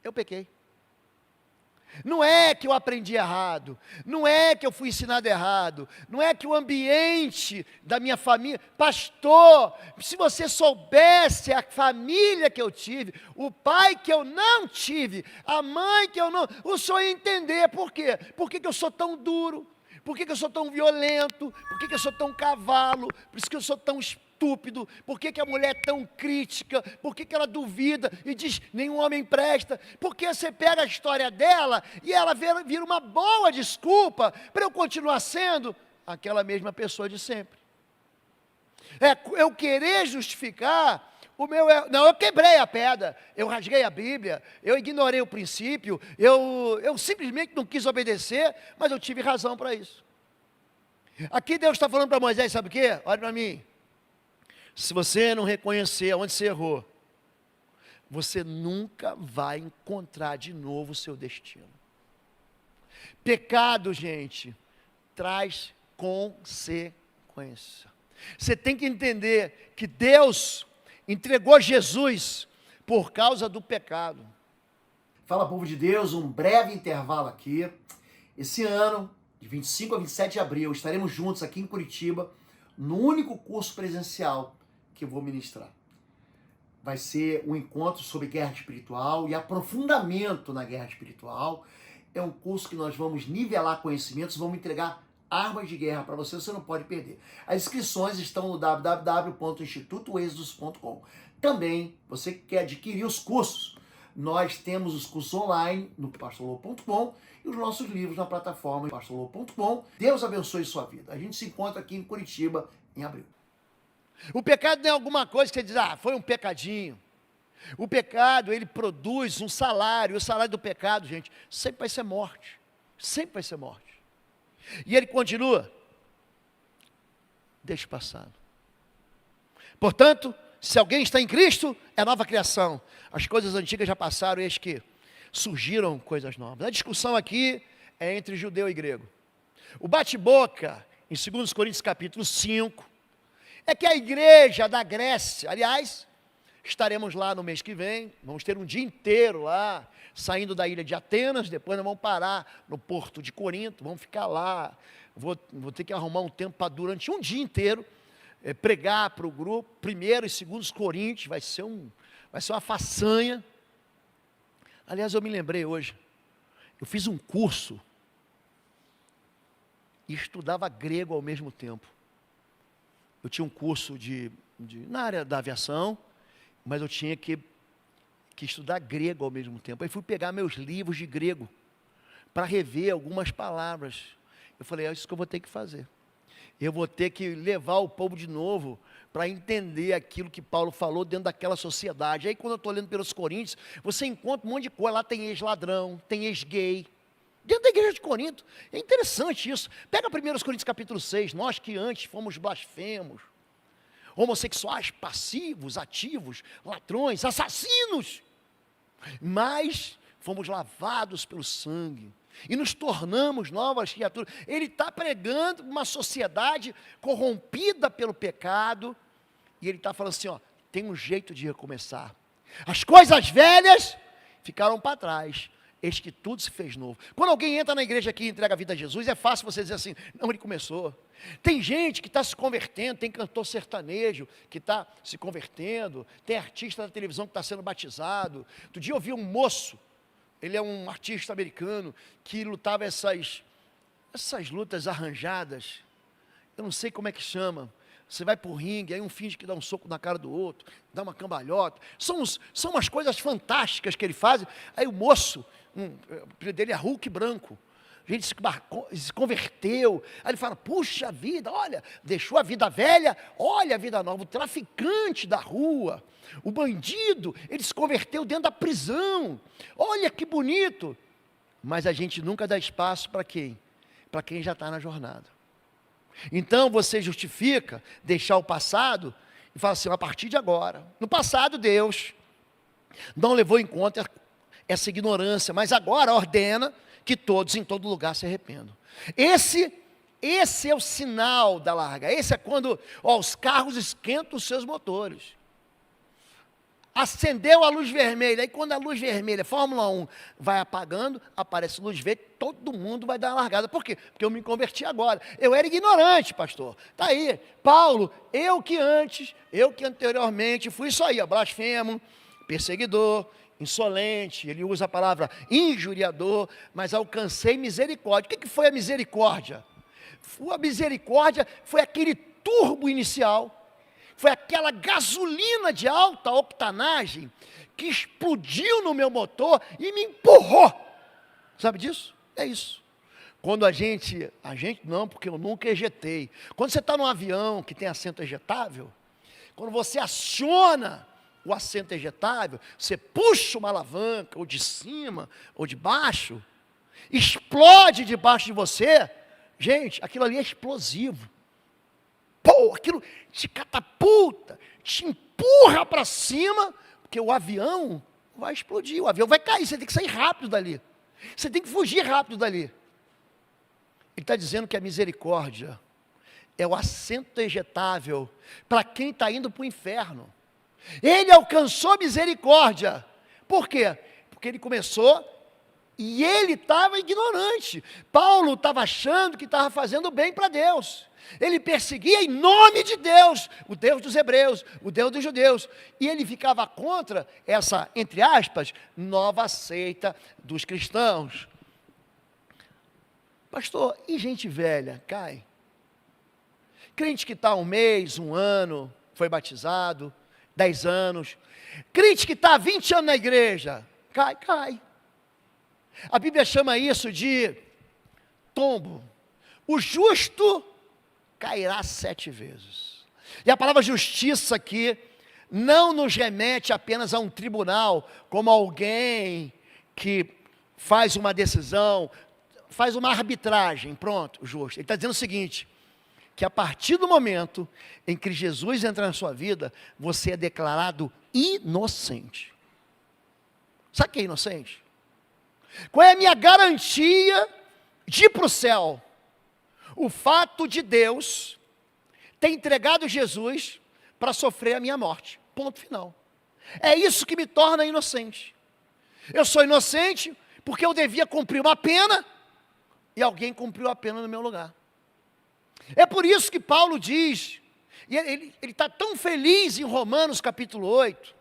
Eu pequei. Não é que eu aprendi errado, não é que eu fui ensinado errado, não é que o ambiente da minha família, pastor, se você soubesse a família que eu tive, o pai que eu não tive, a mãe que eu não, o senhor ia entender por quê? Por que eu sou tão duro? Por que eu sou tão violento? Por que eu sou tão cavalo? Por isso que eu sou tão estúpido? Por que a mulher é tão crítica? Por que ela duvida e diz, nenhum homem presta? Porque você pega a história dela e ela vira uma boa desculpa para eu continuar sendo aquela mesma pessoa de sempre. Eu querer justificar o meu erro. Não, eu quebrei a pedra, eu rasguei a Bíblia, eu ignorei o princípio, eu simplesmente não quis obedecer, mas eu tive razão para isso. Aqui Deus está falando para Moisés, sabe o quê? Olha para mim. Se você não reconhecer onde você errou, você nunca vai encontrar de novo o seu destino. Pecado, gente, traz consequência. Você tem que entender que Deus entregou Jesus por causa do pecado. Fala, povo de Deus, um breve intervalo aqui. Esse ano, de 25 a 27 de abril, estaremos juntos aqui em Curitiba, no único curso presencial que eu vou ministrar. Vai ser um encontro sobre guerra espiritual e aprofundamento na guerra espiritual. É um curso que nós vamos nivelar conhecimentos, vamos entregar armas de guerra para você, você não pode perder. As inscrições estão no www.institutoexodus.com. Também, você que quer adquirir os cursos, nós temos os cursos online no pastorlô.com e os nossos livros na plataforma pastorlô.com. Deus abençoe sua vida. A gente se encontra aqui em Curitiba em abril. O pecado não é alguma coisa que você diz, foi um pecadinho. O pecado, ele produz um salário. O salário do pecado, gente, sempre vai ser morte. Sempre vai ser morte. E ele continua, deixa passar. Portanto, se alguém está em Cristo, é nova criação. As coisas antigas já passaram e eis que surgiram coisas novas. A discussão aqui é entre judeu e grego. O bate-boca, em 2 Coríntios capítulo 5, é que a igreja da Grécia, aliás, estaremos lá no mês que vem, vamos ter um dia inteiro lá, saindo da ilha de Atenas, depois nós vamos parar no porto de Corinto, vamos ficar lá, vou ter que arrumar um tempo para durante um dia inteiro, pregar para o grupo, 1º e 2 Coríntios, vai ser uma façanha. Aliás, eu me lembrei hoje, eu fiz um curso e estudava grego ao mesmo tempo. Eu tinha um curso na área da aviação, mas eu tinha que estudar grego ao mesmo tempo. Aí fui pegar meus livros de grego para rever algumas palavras. Eu falei, é isso que eu vou ter que fazer. Eu vou ter que levar o povo de novo para entender aquilo que Paulo falou dentro daquela sociedade. Aí quando eu estou lendo pelos Coríntios, você encontra um monte de coisa. Lá tem ex-ladrão, tem ex-gay. Dentro da igreja de Corinto. É interessante isso. Pega 1 Coríntios capítulo 6. Nós que antes fomos blasfemos, homossexuais, passivos, ativos, ladrões, assassinos, mas fomos lavados pelo sangue e nos tornamos novas criaturas. Ele está pregando uma sociedade corrompida pelo pecado e ele está falando assim, tem um jeito de recomeçar. As coisas velhas ficaram para trás, eis que tudo se fez novo. Quando alguém entra na igreja aqui e entrega a vida a Jesus, é fácil você dizer assim, não, ele começou. Tem gente que está se convertendo, tem cantor sertanejo que está se convertendo, tem artista da televisão que está sendo batizado. Outro dia eu vi um moço, ele é um artista americano, que lutava essas Essas lutas arranjadas, eu não sei como é que chama. Você vai pro ringue, aí um finge que dá um soco na cara do outro, dá uma cambalhota. São umas coisas fantásticas que ele faz. Aí o moço, o apelido dele é Hulk branco. A gente se converteu. Aí ele fala, puxa vida, olha, deixou a vida velha, olha a vida nova. O traficante da rua, o bandido, ele se converteu dentro da prisão. Olha que bonito. Mas a gente nunca dá espaço para quem? Para quem já está na jornada. Então você justifica deixar o passado e fala assim, a partir de agora. No passado Deus não levou em conta essa ignorância, mas agora ordena que todos em todo lugar se arrependam. Esse é o sinal da larga. Esse é quando os carros esquentam os seus motores. Acendeu a luz vermelha, aí quando a luz vermelha, Fórmula 1, vai apagando, aparece luz verde, todo mundo vai dar uma largada. Por quê? Porque eu me converti agora. Eu era ignorante, pastor. Está aí, Paulo, eu que anteriormente fui isso aí, blasfemo, perseguidor, insolente, ele usa a palavra injuriador, mas alcancei misericórdia. O que foi a misericórdia? A misericórdia foi aquele turbo inicial, foi aquela gasolina de alta octanagem que explodiu no meu motor e me empurrou. Sabe disso? É isso. Quando a gente não, porque eu nunca ejetei. Quando você está num avião que tem assento ejetável, quando você aciona o assento ejetável, você puxa uma alavanca, ou de cima, ou de baixo, explode debaixo de você, gente, aquilo ali é explosivo. Pô, aquilo te catapulta, te empurra para cima, porque o avião vai explodir, o avião vai cair, você tem que sair rápido dali, você tem que fugir rápido dali. Ele está dizendo que a misericórdia é o assento ejetável para quem está indo para o inferno. Ele alcançou misericórdia. Por quê? Porque ele começou e ele estava ignorante. Paulo estava achando que estava fazendo bem para Deus. Ele perseguia em nome de Deus, o Deus dos hebreus, o Deus dos judeus. E ele ficava contra essa, entre aspas, nova seita dos cristãos. Pastor, e gente velha, cai? Crente que está 1 mês, 1 ano, foi batizado, 10 anos. Crente que está 20 anos na igreja, cai. A Bíblia chama isso de tombo. O justo cairá 7 vezes. E a palavra justiça aqui não nos remete apenas a um tribunal, como alguém que faz uma decisão, faz uma arbitragem, pronto, justo. Ele está dizendo o seguinte, que a partir do momento em que Jesus entra na sua vida, você é declarado inocente. Sabe o que é inocente? Qual é a minha garantia de ir para o céu? O fato de Deus ter entregado Jesus para sofrer a minha morte. Ponto final. É isso que me torna inocente. Eu sou inocente porque eu devia cumprir uma pena e alguém cumpriu a pena no meu lugar. É por isso que Paulo diz, e ele está tão feliz em Romanos capítulo 8,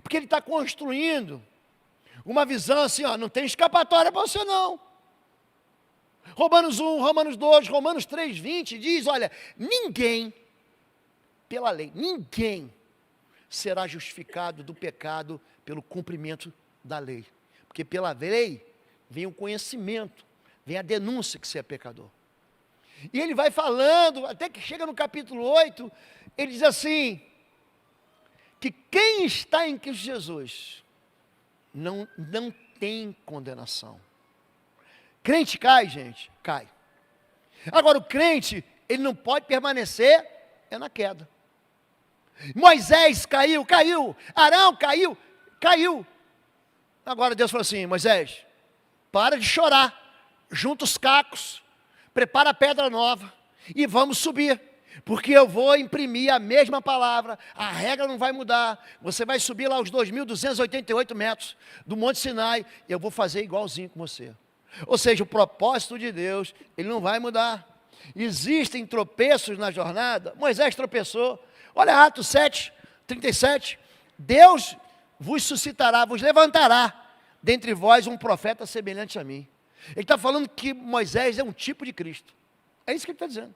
porque ele está construindo uma visão assim, não tem escapatória para você não. Romanos 1, Romanos 2, Romanos 3, 20 diz, olha, ninguém, pela lei, ninguém será justificado do pecado pelo cumprimento da lei. Porque pela lei vem o conhecimento, vem a denúncia que você é pecador. E ele vai falando, até que chega no capítulo 8, ele diz assim, que quem está em Cristo Jesus não tem condenação. Crente cai, gente, cai. Agora o crente, ele não pode permanecer na queda. Moisés caiu. Arão caiu. Agora Deus falou assim, Moisés, para de chorar, junta os cacos, prepara a pedra nova e vamos subir, porque eu vou imprimir a mesma palavra, a regra não vai mudar, você vai subir lá os 2.288 metros do Monte Sinai, e eu vou fazer igualzinho com você. Ou seja, o propósito de Deus, ele não vai mudar. Existem tropeços na jornada, Moisés tropeçou, olha Atos 7, 37, Deus vos suscitará, vos levantará, dentre vós um profeta semelhante a mim. Ele está falando que Moisés é um tipo de Cristo. É isso que ele está dizendo.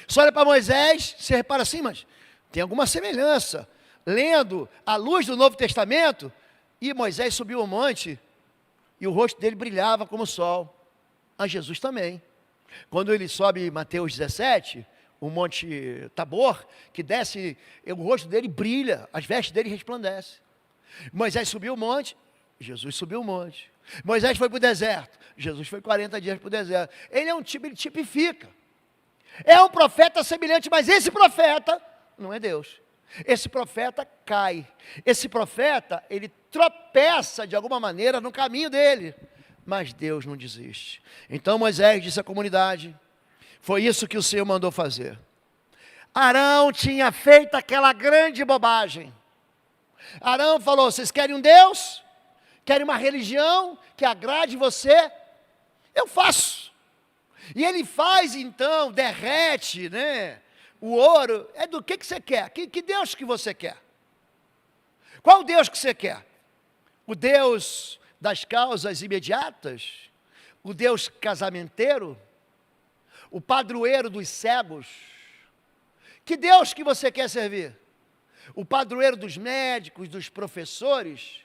Você olha para Moisés, você repara assim, mas tem alguma semelhança. Lendo à luz do Novo Testamento, e Moisés subiu o monte, e o rosto dele brilhava como o sol. A Jesus também. Quando ele sobe em Mateus 17, o monte Tabor, que desce, o rosto dele brilha, as vestes dele resplandecem. Moisés subiu o monte, Jesus subiu o monte. Moisés foi para o deserto, Jesus foi 40 dias para o deserto. Ele é um tipo, ele tipifica. É um profeta semelhante, mas esse profeta não é Deus. Esse profeta cai. Esse profeta, ele tropeça de alguma maneira no caminho dele. Mas Deus não desiste. Então Moisés disse à comunidade, foi isso que o Senhor mandou fazer. Arão tinha feito aquela grande bobagem. Arão falou, vocês querem um Deus? Querem uma religião que agrade você? Eu faço. E ele faz então, derrete, né? O ouro, é do que você quer? Que Deus que você quer? Qual Deus que você quer? O Deus das causas imediatas? O Deus casamenteiro? O padroeiro dos cegos? Que Deus que você quer servir? O padroeiro dos médicos, dos professores?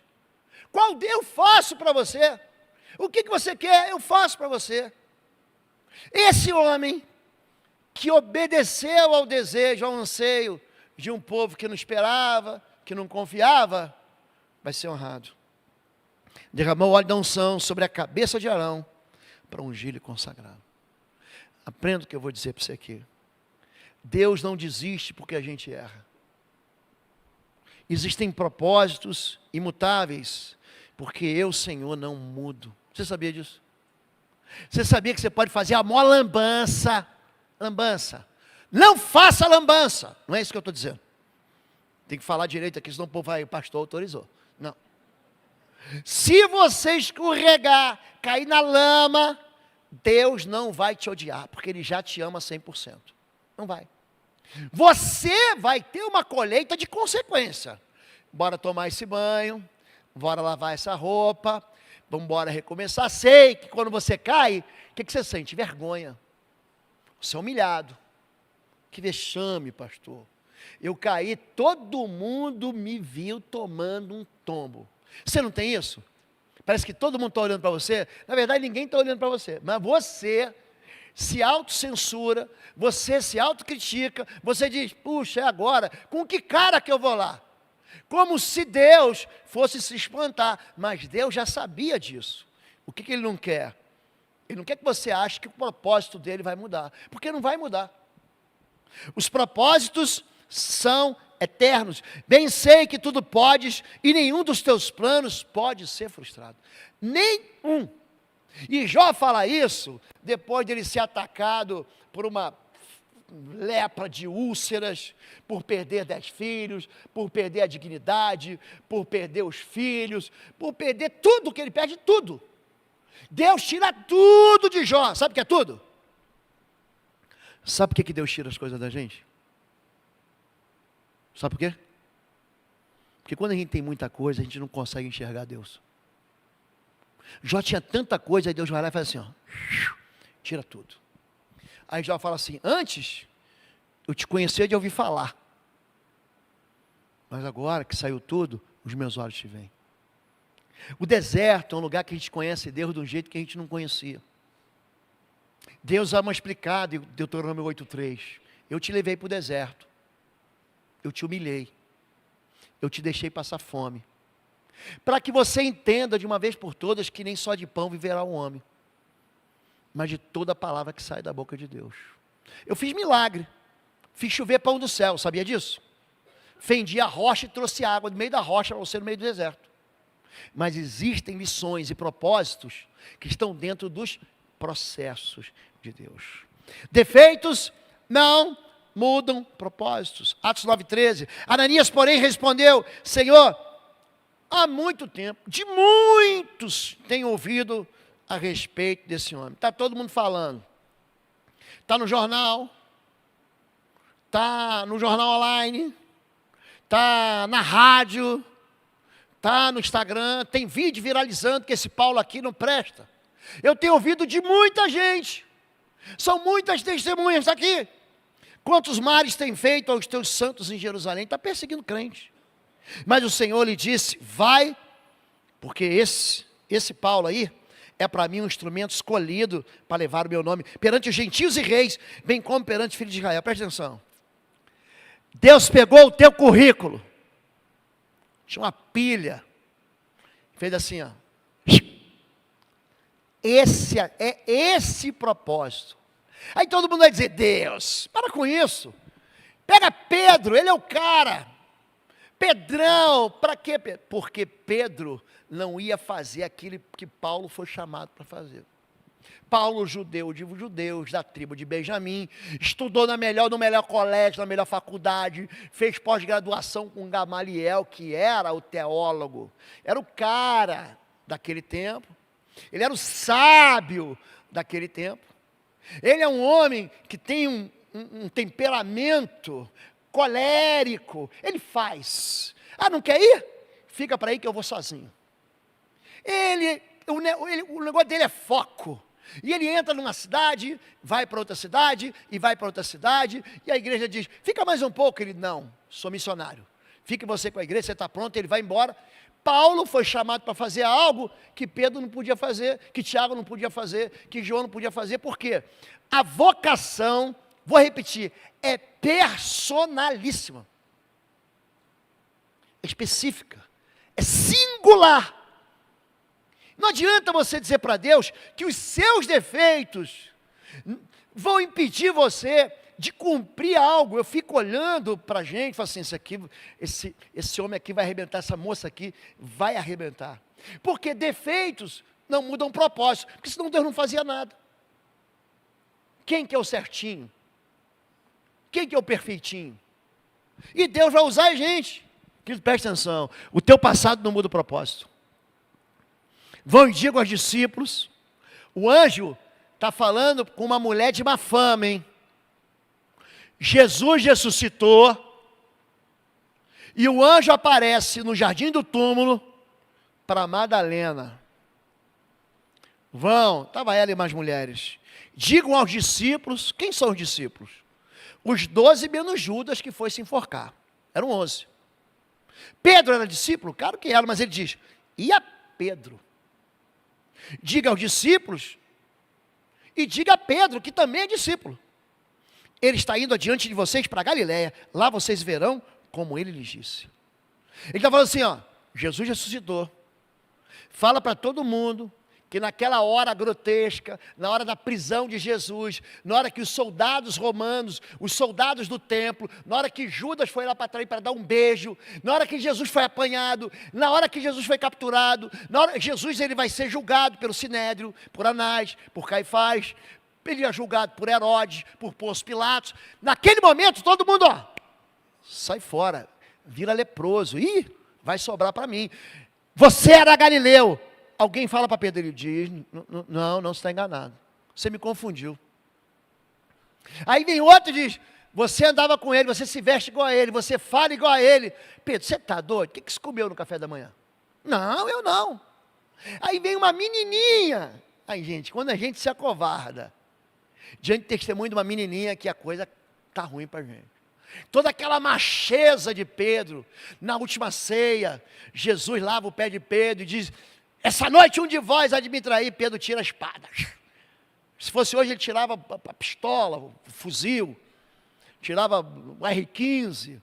Qual Deus eu faço para você? O que você quer, eu faço para você. Esse homem que obedeceu ao desejo, ao anseio de um povo que não esperava, que não confiava, vai ser honrado. Derramou óleo da unção sobre a cabeça de Arão para ungir e consagrá-lo. Aprenda o que eu vou dizer para você aqui. Deus não desiste porque a gente erra. Existem propósitos imutáveis, porque eu, Senhor, não mudo. Você sabia disso? Você sabia que você pode fazer a maior lambança? Lambança. Não faça lambança. Não é isso que eu estou dizendo. Tem que falar direito aqui, senão o povo vai, o pastor autorizou. Não. Se você escorregar, cair na lama, Deus não vai te odiar, porque Ele já te ama 100%. Não vai. Você vai ter uma colheita de consequência. Bora tomar esse banho, bora lavar essa roupa, vamos embora recomeçar. Sei que quando você cai, o que você sente? Vergonha. Você é humilhado. Que vexame, pastor. Eu caí, todo mundo me viu tomando um tombo. Você não tem isso? Parece que todo mundo está olhando para você. Na verdade, ninguém está olhando para você. Mas você se autocensura, você se autocritica, você diz, puxa, é agora, com que cara que eu vou lá? Como se Deus fosse se espantar, mas Deus já sabia disso. O que Ele não quer? Ele não quer que você ache que o propósito dele vai mudar, porque não vai mudar. Os propósitos são eternos. Bem sei que tudo podes e nenhum dos teus planos pode ser frustrado. Nenhum. E Jó fala isso depois de ele ser atacado por uma lepra de úlceras, por perder 10 filhos, por perder a dignidade, por perder os filhos, por perder tudo que ele perde, tudo. Deus tira tudo de Jó. Sabe o que é tudo? Sabe por que Deus tira as coisas da gente? Sabe por quê? Porque quando a gente tem muita coisa, a gente não consegue enxergar Deus. Jó tinha tanta coisa, aí Deus vai lá e faz assim, ó, tira tudo. Aí Jó fala assim, antes eu te conhecia de ouvir falar, mas agora que saiu tudo, os meus olhos te veem. O deserto é um lugar que a gente conhece Deus de um jeito que a gente não conhecia. Deus ama explicar, Deuteronômio 8:3, eu te levei para o deserto, eu te humilhei, eu te deixei passar fome, para que você entenda de uma vez por todas que nem só de pão viverá o homem, mas de toda a palavra que sai da boca de Deus. Eu fiz milagre, fiz chover pão do céu, sabia disso? Fendi a rocha e trouxe água do meio da rocha para você no meio do deserto. Mas existem missões e propósitos que estão dentro dos processos de Deus. Defeitos não mudam propósitos. Atos 9:13. Ananias, porém, respondeu, Senhor, há muito tempo, de muitos tenho ouvido a respeito desse homem. Está todo mundo falando. Está no jornal. Está no jornal online. Está na rádio. Está no Instagram. Tem vídeo viralizando que esse Paulo aqui não presta. Eu tenho ouvido de muita gente. São muitas testemunhas aqui. Quantos males tem feito aos teus santos em Jerusalém? Está perseguindo crente. Mas o Senhor lhe disse, vai, porque esse Paulo aí, é para mim um instrumento escolhido para levar o meu nome perante os gentios e reis, bem como perante os filhos de Israel. Presta atenção. Deus pegou o teu currículo, tinha uma pilha, fez assim, ó. Esse propósito. Aí todo mundo vai dizer, Deus, para com isso. Pega Pedro, ele é o cara. Pedrão, para quê? Porque Pedro não ia fazer aquilo que Paulo foi chamado para fazer. Paulo, judeu de judeus, da tribo de Benjamim, estudou no melhor colégio, na melhor faculdade, fez pós-graduação com Gamaliel, que era o teólogo, era o cara daquele tempo, ele era o sábio daquele tempo, ele é um homem que tem um temperamento colérico, ele faz, não quer ir? Fica para aí que eu vou sozinho. O negócio dele é foco. E ele entra numa cidade, vai para outra cidade, e vai para outra cidade, e a igreja diz, fica mais um pouco. Ele, não, sou missionário. Fique você com a igreja, você está pronto, ele vai embora. Paulo foi chamado para fazer algo que Pedro não podia fazer, que Tiago não podia fazer, que João não podia fazer. Por quê? A vocação, vou repetir, é personalíssima. É específica. É singular. Não adianta você dizer para Deus que os seus defeitos vão impedir você de cumprir algo. Eu fico olhando para a gente e falo assim, esse homem aqui vai arrebentar, essa moça aqui vai arrebentar. Porque defeitos não mudam propósito, porque senão Deus não fazia nada. Quem que é o certinho? Quem que é o perfeitinho? E Deus vai usar a gente. Querido, presta atenção, o teu passado não muda o propósito. Vão e digam aos discípulos, o anjo está falando com uma mulher de má fama, hein? Jesus ressuscitou, e o anjo aparece no jardim do túmulo, para Madalena. Estava ela e mais mulheres, digam aos discípulos, quem são os discípulos? Os 12 menos Judas que foi se enforcar, eram 11. Pedro era discípulo? Claro que era, mas ele diz, e a Pedro? Diga aos discípulos, e diga a Pedro, que também é discípulo. Ele está indo adiante de vocês para Galiléia, lá vocês verão como ele lhes disse. Ele está falando assim, Jesus ressuscitou. Fala para todo mundo, que naquela hora grotesca, na hora da prisão de Jesus, na hora que os soldados romanos, os soldados do templo, na hora que Judas foi lá para trás para dar um beijo, na hora que Jesus foi apanhado, na hora que Jesus foi capturado, na hora que Jesus ele vai ser julgado pelo Sinédrio, por Anás, por Caifás, ele é julgado por Herodes, por Pôncio Pilatos. Naquele momento todo mundo, sai fora, vira leproso, vai sobrar para mim. Você era Galileu. Alguém fala para Pedro, ele diz, não, você está enganado. Você me confundiu. Aí vem outro e diz, você andava com ele, você se veste igual a ele, você fala igual a ele. Pedro, você está doido? O que você comeu no café da manhã? Não, eu não. Aí vem uma menininha. Aí, gente, quando a gente se acovarda, diante do testemunho de uma menininha, que a coisa está ruim para a gente. Toda aquela macheza de Pedro, na última ceia, Jesus lava o pé de Pedro e diz, essa noite um de vós há de me trair. Pedro tira a espada. Se fosse hoje ele tirava a pistola, o fuzil, tirava o R15,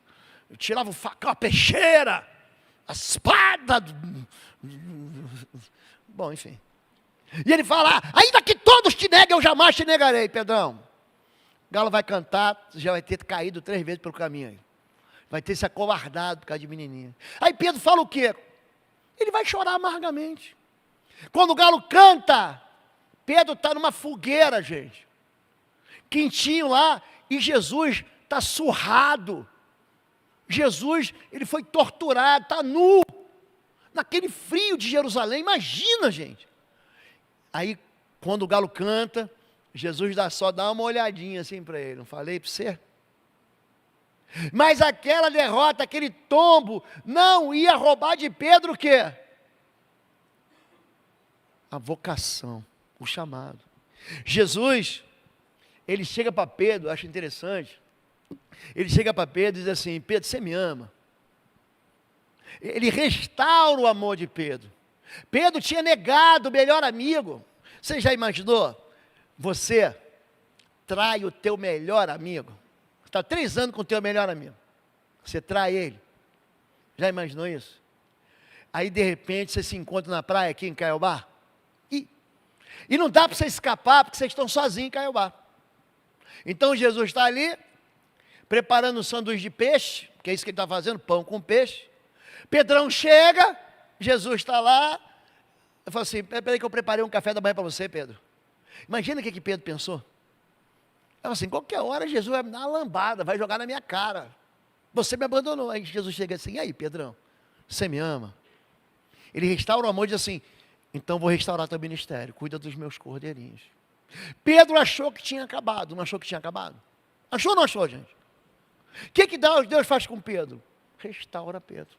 tirava o facão, a peixeira, a espada. Bom, enfim. E ele fala, ainda que todos te neguem, eu jamais te negarei. Pedrão, o galo vai cantar, já vai ter caído 3 vezes pelo caminho aí. Vai ter se acovardado por causa de menininha. Aí Pedro fala o quê? Ele vai chorar amargamente. Quando o galo canta, Pedro está numa fogueira, gente. Quentinho lá, e Jesus está surrado. Jesus, ele foi torturado, está nu. Naquele frio de Jerusalém, imagina, gente. Aí, quando o galo canta, Jesus só dá uma olhadinha assim para ele. Não falei para você? Mas aquela derrota, aquele tombo, não ia roubar de Pedro o quê? A vocação. O chamado. Jesus, ele chega para Pedro, acho interessante. Ele chega para Pedro e diz assim: Pedro, você me ama? Ele restaura o amor de Pedro. Pedro tinha negado o melhor amigo. Você já imaginou? Você trai o teu melhor amigo. Você está 3 anos com o teu melhor amigo. Você trai ele. Já imaginou isso? Aí de repente você se encontra na praia aqui em Caiobá. E não dá para você escapar porque vocês estão sozinhos em Caiobá. Então Jesus está ali, preparando um sanduíche de peixe, que é isso que ele está fazendo, pão com peixe. Pedrão chega, Jesus está lá. Eu falo assim: peraí que eu preparei um café da manhã para você, Pedro. Imagina o que Pedro pensou. Ele falou assim: qualquer hora Jesus vai me dar uma lambada, vai jogar na minha cara. Você me abandonou. Aí Jesus chega assim: e aí, Pedrão, você me ama? Ele restaura o amor e diz assim: então vou restaurar teu ministério, cuida dos meus cordeirinhos. Pedro achou que tinha acabado, não achou que tinha acabado? Achou ou não achou, gente? O que Deus faz com Pedro? Restaura Pedro.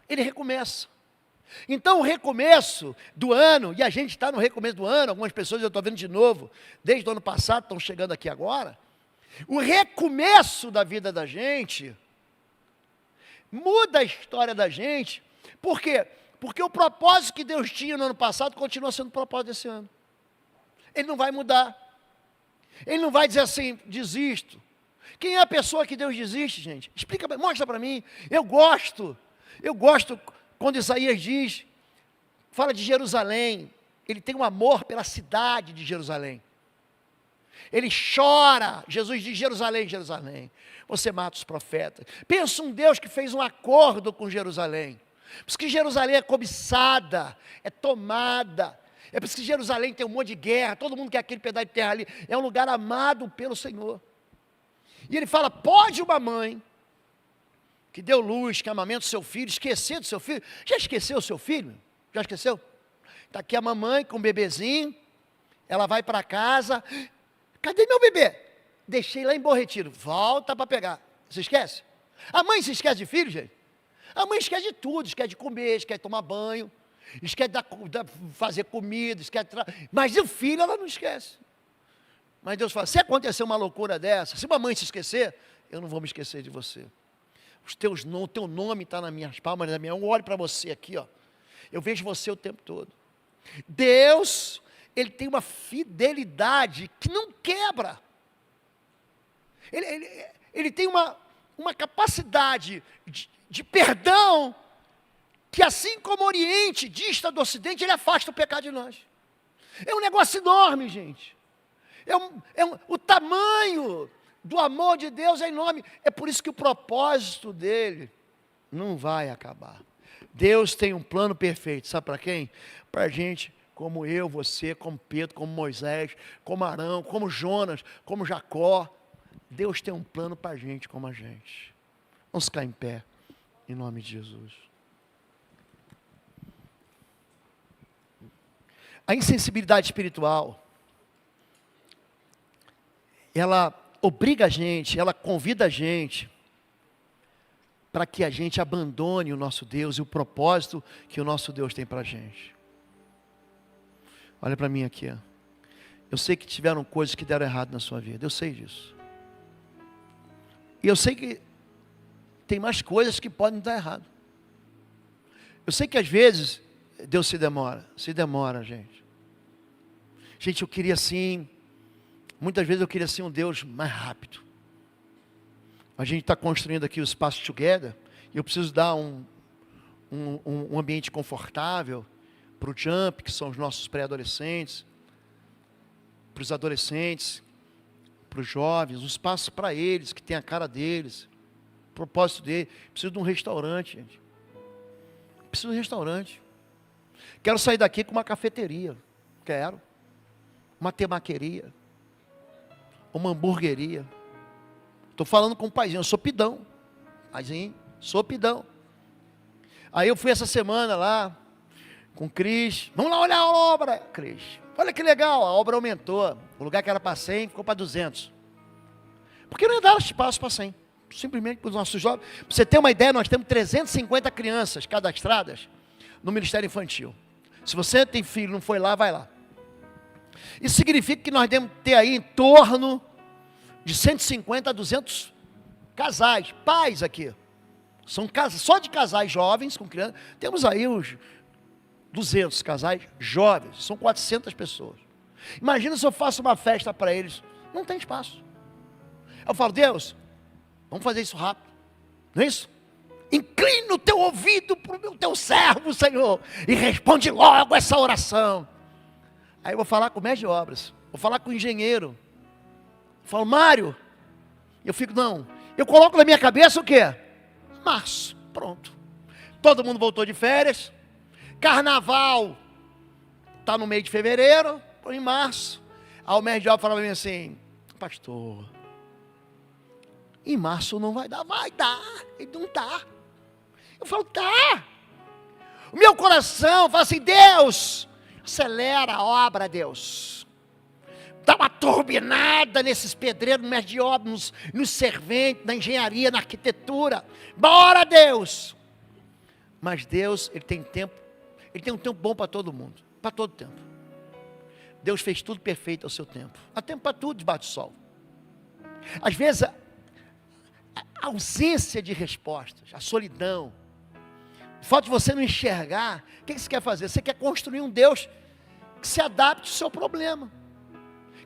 Ele recomeça. Então o recomeço do ano, e a gente está no recomeço do ano, algumas pessoas eu estou vendo de novo, desde o ano passado, estão chegando aqui agora. O recomeço da vida da gente muda a história da gente. Por quê? Porque o propósito que Deus tinha no ano passado continua sendo o propósito desse ano. Ele não vai mudar. Ele não vai dizer assim: desisto. Quem é a pessoa que Deus desiste, gente? Explica, mostra para mim. Eu gosto quando Isaías diz, fala de Jerusalém. Ele tem um amor pela cidade de Jerusalém. Ele chora. Jesus diz: Jerusalém, Jerusalém, você mata os profetas. Pensa um Deus que fez um acordo com Jerusalém. Por isso que Jerusalém é cobiçada, é tomada. É por isso que Jerusalém tem um monte de guerra, todo mundo quer aquele pedaço de terra ali. É um lugar amado pelo Senhor. E ele fala: pode uma mãe que deu luz, que amamenta o seu filho, esquecer do seu filho? Já esqueceu o seu filho? Já esqueceu? Está aqui a mamãe com o bebezinho, ela vai para casa: cadê meu bebê? Deixei lá em Bom Retiro, volta para pegar. Você esquece? A mãe se esquece de filho, gente? A mãe esquece de tudo, esquece de comer, esquece de tomar banho, esquece de fazer comida, esquece de mas o filho ela não esquece. Mas Deus fala: se acontecer uma loucura dessa, se uma mãe se esquecer, eu não vou me esquecer de você. O teu nome está nas minhas palmas, na minha mão. Eu olho para você aqui, ó. Eu vejo você o tempo todo. Deus, Ele tem uma fidelidade que não quebra. Ele tem uma capacidade de perdão, que assim como o Oriente dista do Ocidente, Ele afasta o pecado de nós. É um negócio enorme, gente. O tamanho do amor de Deus é enorme. É por isso que o propósito dele não vai acabar. Deus tem um plano perfeito, sabe para quem? Para gente como eu, você, como Pedro, como Moisés, como Arão, como Jonas, como Jacó. Deus tem um plano para a gente como a gente. Vamos ficar em pé, em nome de Jesus. A insensibilidade espiritual, ela obriga a gente, ela convida a gente para que a gente abandone o nosso Deus e o propósito que o nosso Deus tem para a gente. Olha para mim aqui, ó. Eu sei que tiveram coisas que deram errado na sua vida, eu sei disso. E eu sei que tem mais coisas que podem dar errado. Eu sei que às vezes Deus se demora, gente. Gente, eu queria assim, muitas vezes eu queria assim um Deus mais rápido. A gente está construindo aqui o Espaço Together, e eu preciso dar um ambiente confortável para o Jump, que são os nossos pré-adolescentes, para os adolescentes, para os jovens, um espaço para eles, que tem a cara deles, o propósito deles. Preciso de um restaurante, gente. Preciso de um restaurante. Quero sair daqui com uma cafeteria. Quero. Uma temaqueria. Uma hamburgueria. Estou falando com o paizinho, eu sou pidão. Paizinho, sou pidão. Aí eu fui essa semana lá, com o Cris. Vamos lá olhar a obra, Cris. Olha que legal, a obra aumentou. O lugar que era para 100 ficou para 200. Por que não dar espaço para 100? Simplesmente para os nossos jovens. Para você ter uma ideia, nós temos 350 crianças cadastradas no Ministério Infantil. Se você tem filho e não foi lá, vai lá. Isso significa que nós devemos ter aí em torno de 150 a 200 casais, pais aqui. São casas, só de casais jovens com crianças. Temos aí uns 200 casais jovens, são 400 pessoas. Imagina se eu faço uma festa para eles, não tem espaço. Eu falo, Deus, vamos fazer isso rápido, não é isso? Inclina o teu ouvido para o teu servo, Senhor, e responde logo essa oração. Aí eu vou falar com o mestre de obras, vou falar com o engenheiro. Eu falo, Mário, eu fico, não, eu coloco na minha cabeça o quê? Março, pronto. Todo mundo voltou de férias, carnaval está no meio de fevereiro, em março. Aí o mestre de obras fala para mim assim, pastor, em março não vai dar, ele não dá. Eu falo, tá. O meu coração fala assim, Deus, acelera a obra, Deus. Dá uma turbinada nesses pedreiros, no mestre de obras, nos serventes, na engenharia, na arquitetura. Bora, Deus. Mas Deus, Ele tem tempo, Ele tem um tempo bom para todo mundo, para todo tempo. Deus fez tudo perfeito ao seu tempo. Há tempo para tudo debaixo do sol. Às vezes, a ausência de respostas, a solidão, o fato de você não enxergar, o que você quer fazer? Você quer construir um Deus que se adapte ao seu problema,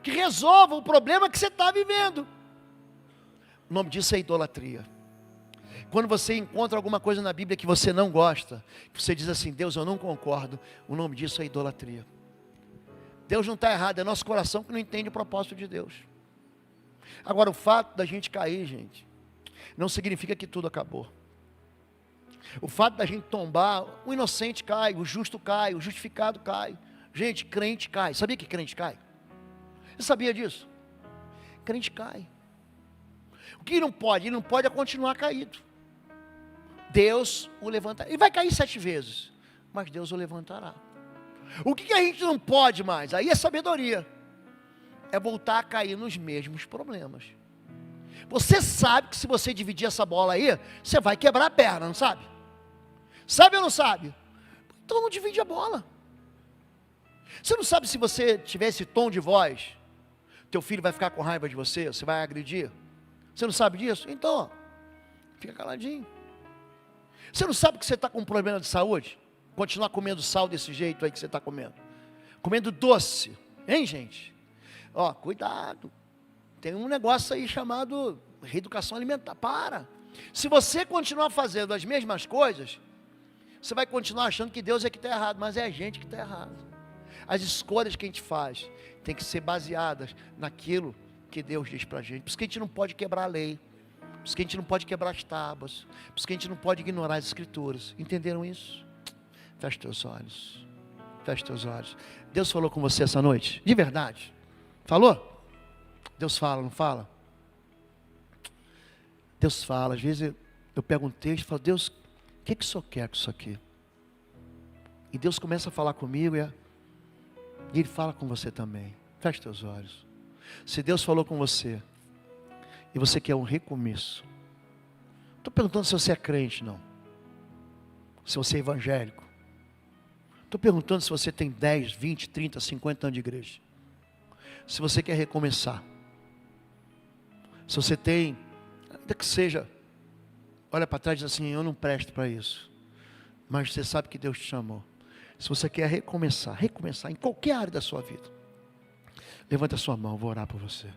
que resolva o problema que você está vivendo. O nome disso é idolatria. Quando você encontra alguma coisa na Bíblia que você não gosta, que você diz assim, Deus, eu não concordo, o nome disso é idolatria. Deus não está errado, é nosso coração que não entende o propósito de Deus. Agora, o fato da gente cair, gente, não significa que tudo acabou. O fato da gente tombar, o inocente cai, o justo cai, o justificado cai. Gente, crente cai. Sabia que crente cai? Você sabia disso? Crente cai. O que não pode? Ele não pode é continuar caído. Deus o levantará. Ele vai cair 7 vezes, mas Deus o levantará. O que a gente não pode mais? Aí é sabedoria. É voltar a cair nos mesmos problemas. Você sabe que se você dividir essa bola aí, você vai quebrar a perna, não sabe? Sabe ou não sabe? Então não divide a bola. Você não sabe se você tiver esse tom de voz, teu filho vai ficar com raiva de você, você vai agredir? Você não sabe disso? Então, fica caladinho. Você não sabe que você está com um problema de saúde? Continuar comendo sal desse jeito aí que você está comendo. Comendo doce. Hein, gente? Ó, cuidado. Tem um negócio aí chamado reeducação alimentar. Para. Se você continuar fazendo as mesmas coisas, você vai continuar achando que Deus é que está errado, mas é a gente que está errado. As escolhas que a gente faz tem que ser baseadas naquilo que Deus diz para a gente. Por isso que a gente não pode quebrar a lei. Por isso que a gente não pode quebrar as tábuas. Por isso que a gente não pode ignorar as escrituras. Entenderam isso? Feche teus olhos. Feche teus olhos. Deus falou com você essa noite? De verdade? Falou? Deus fala, não fala? Deus fala. Às vezes eu pego um texto e falo, Deus, o que o Senhor quer com isso aqui? E Deus começa a falar comigo e Ele fala com você também. Feche teus olhos. Se Deus falou com você e você quer um recomeço, não estou perguntando se você é crente, não. Se você é evangélico. Estou perguntando se você tem 10, 20, 30, 50 anos de igreja. Se você quer recomeçar. Se você tem, ainda que seja, olha para trás e diz assim, eu não presto para isso. Mas você sabe que Deus te chamou. Se você quer recomeçar em qualquer área da sua vida, levanta a sua mão, vou orar por você.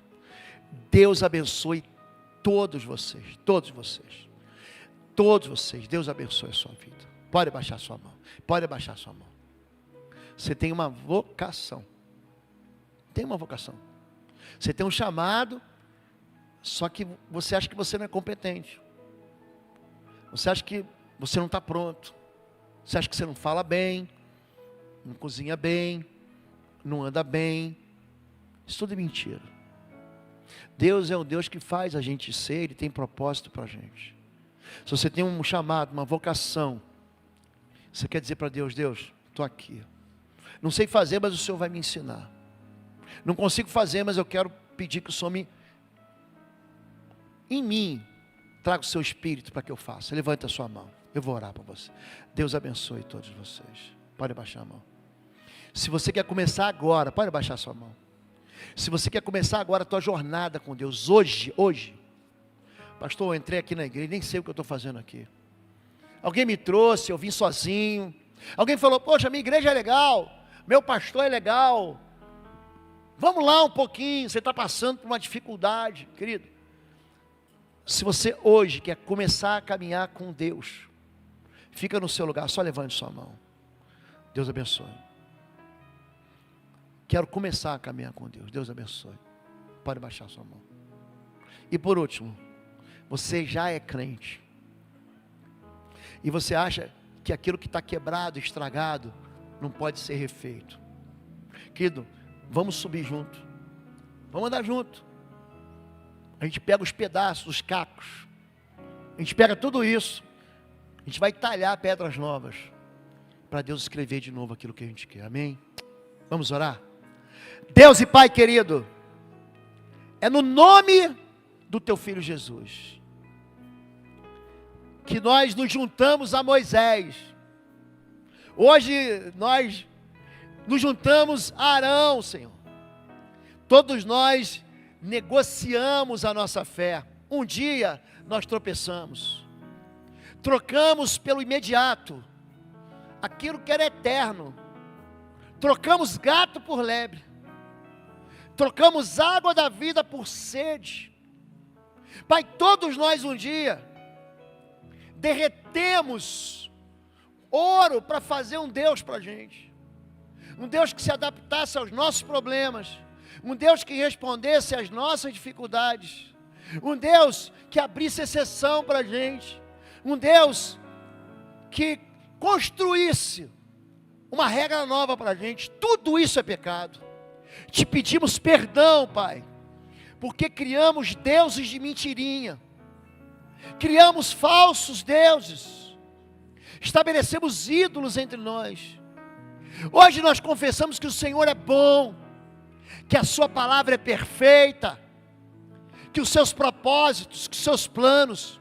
Deus abençoe todos vocês, todos vocês. Todos vocês, Deus abençoe a sua vida. Pode abaixar a sua mão, pode abaixar a sua mão. Você tem uma vocação. Tem uma vocação. Você tem um chamado, só que você acha que você não é competente. Você acha que você não está pronto. Você acha que você não fala bem, não cozinha bem, não anda bem. Isso tudo é mentira. Deus é um Deus que faz a gente ser, Ele tem propósito para a gente. Se você tem um chamado, uma vocação, você quer dizer para Deus, Deus, estou aqui. Não sei fazer, mas o Senhor vai me ensinar. Não consigo fazer, mas eu quero pedir que o Senhor em mim, traga o seu Espírito para que eu faça. Levante a sua mão, eu vou orar para você. Deus abençoe todos vocês. Pode baixar a mão. Se você quer começar agora, pode baixar sua mão. Se você quer começar agora a tua jornada com Deus, hoje. Pastor, eu entrei aqui na igreja, nem sei o que eu estou fazendo aqui. Alguém me trouxe, eu vim sozinho. Alguém falou, poxa, minha igreja é legal, meu pastor é legal. Vamos lá um pouquinho, você está passando por uma dificuldade, querido. Se você hoje quer começar a caminhar com Deus, fica no seu lugar, só levante sua mão. Deus abençoe. Quero começar a caminhar com Deus, Deus abençoe. Pode baixar sua mão. E por último, você já é crente. E você acha que aquilo que está quebrado, estragado, não pode ser refeito. Querido, vamos subir junto. Vamos andar junto. A gente pega os pedaços, os cacos. A gente pega tudo isso. A gente vai talhar pedras novas. Para Deus escrever de novo aquilo que a gente quer. Amém? Vamos orar? Deus e Pai querido, é no nome do Teu Filho Jesus que nós nos juntamos a Moisés. Hoje nós nos juntamos a Arão, Senhor. Todos nós negociamos a nossa fé. Um dia nós tropeçamos. Trocamos pelo imediato, aquilo que era eterno. Trocamos gato por lebre. Trocamos água da vida por sede. Pai, todos nós um dia derretemos ouro para fazer um Deus para a gente. Um Deus que se adaptasse aos nossos problemas. Um Deus que respondesse às nossas dificuldades. Um Deus que abrisse exceção para a gente. Um Deus que construísse uma regra nova para a gente. Tudo isso é pecado. Te pedimos perdão, Pai, porque criamos deuses de mentirinha. Criamos falsos deuses. Estabelecemos ídolos entre nós. Hoje nós confessamos que o Senhor é bom, que a sua palavra é perfeita, que os seus propósitos, que os seus planos,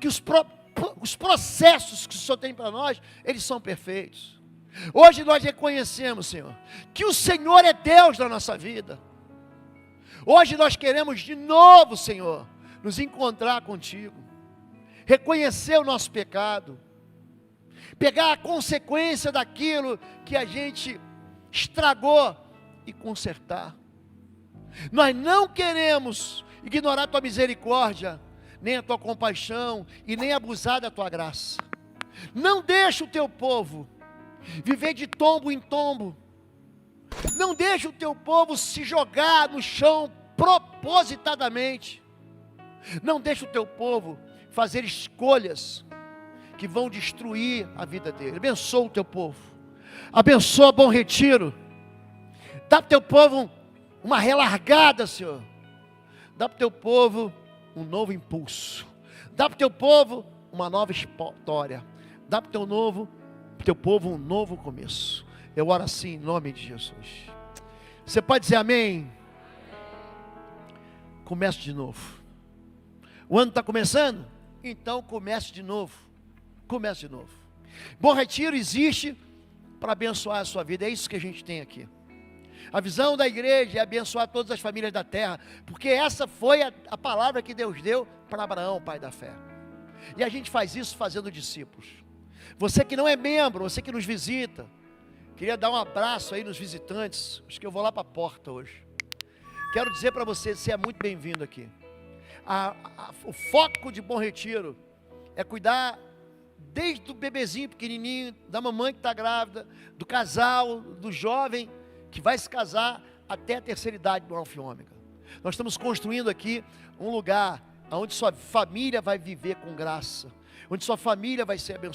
que os processos que o Senhor tem para nós, eles são perfeitos. Hoje nós reconhecemos, Senhor, que o Senhor é Deus na nossa vida. Hoje nós queremos de novo, Senhor, nos encontrar contigo, reconhecer o nosso pecado, pegar a consequência daquilo que a gente estragou e consertar. Nós não queremos ignorar a tua misericórdia, nem a tua compaixão e nem abusar da tua graça. Não deixa o teu povo viver de tombo em tombo. Não deixa o teu povo se jogar no chão propositadamente. Não deixa o teu povo fazer escolhas que vão destruir a vida dele. Abençoa o teu povo. Abençoa Bom Retiro. Dá para o teu povo uma relargada, Senhor. Dá para o teu povo um novo impulso. Dá para o teu povo uma nova história. Dá para o teu povo um novo começo. Eu oro assim em nome de Jesus. Você pode dizer amém? Comece de novo. O ano está começando? Então comece de novo. Comece de novo. Bom Retiro existe para abençoar a sua vida. É isso que a gente tem aqui. A visão da igreja é abençoar todas as famílias da terra, porque essa foi a palavra que Deus deu para Abraão, pai da fé. E a gente faz isso fazendo discípulos. Você que não é membro, você que nos visita, queria dar um abraço aí nos visitantes. Acho que eu vou lá para a porta hoje. Quero dizer para você é muito bem-vindo aqui. O foco de Bom Retiro é cuidar desde o bebezinho pequenininho, da mamãe que está grávida, do casal, do jovem que vai se casar até a terceira idade do Alfa e Ômega. Nós estamos construindo aqui um lugar onde sua família vai viver com graça, onde sua família vai ser abençoada.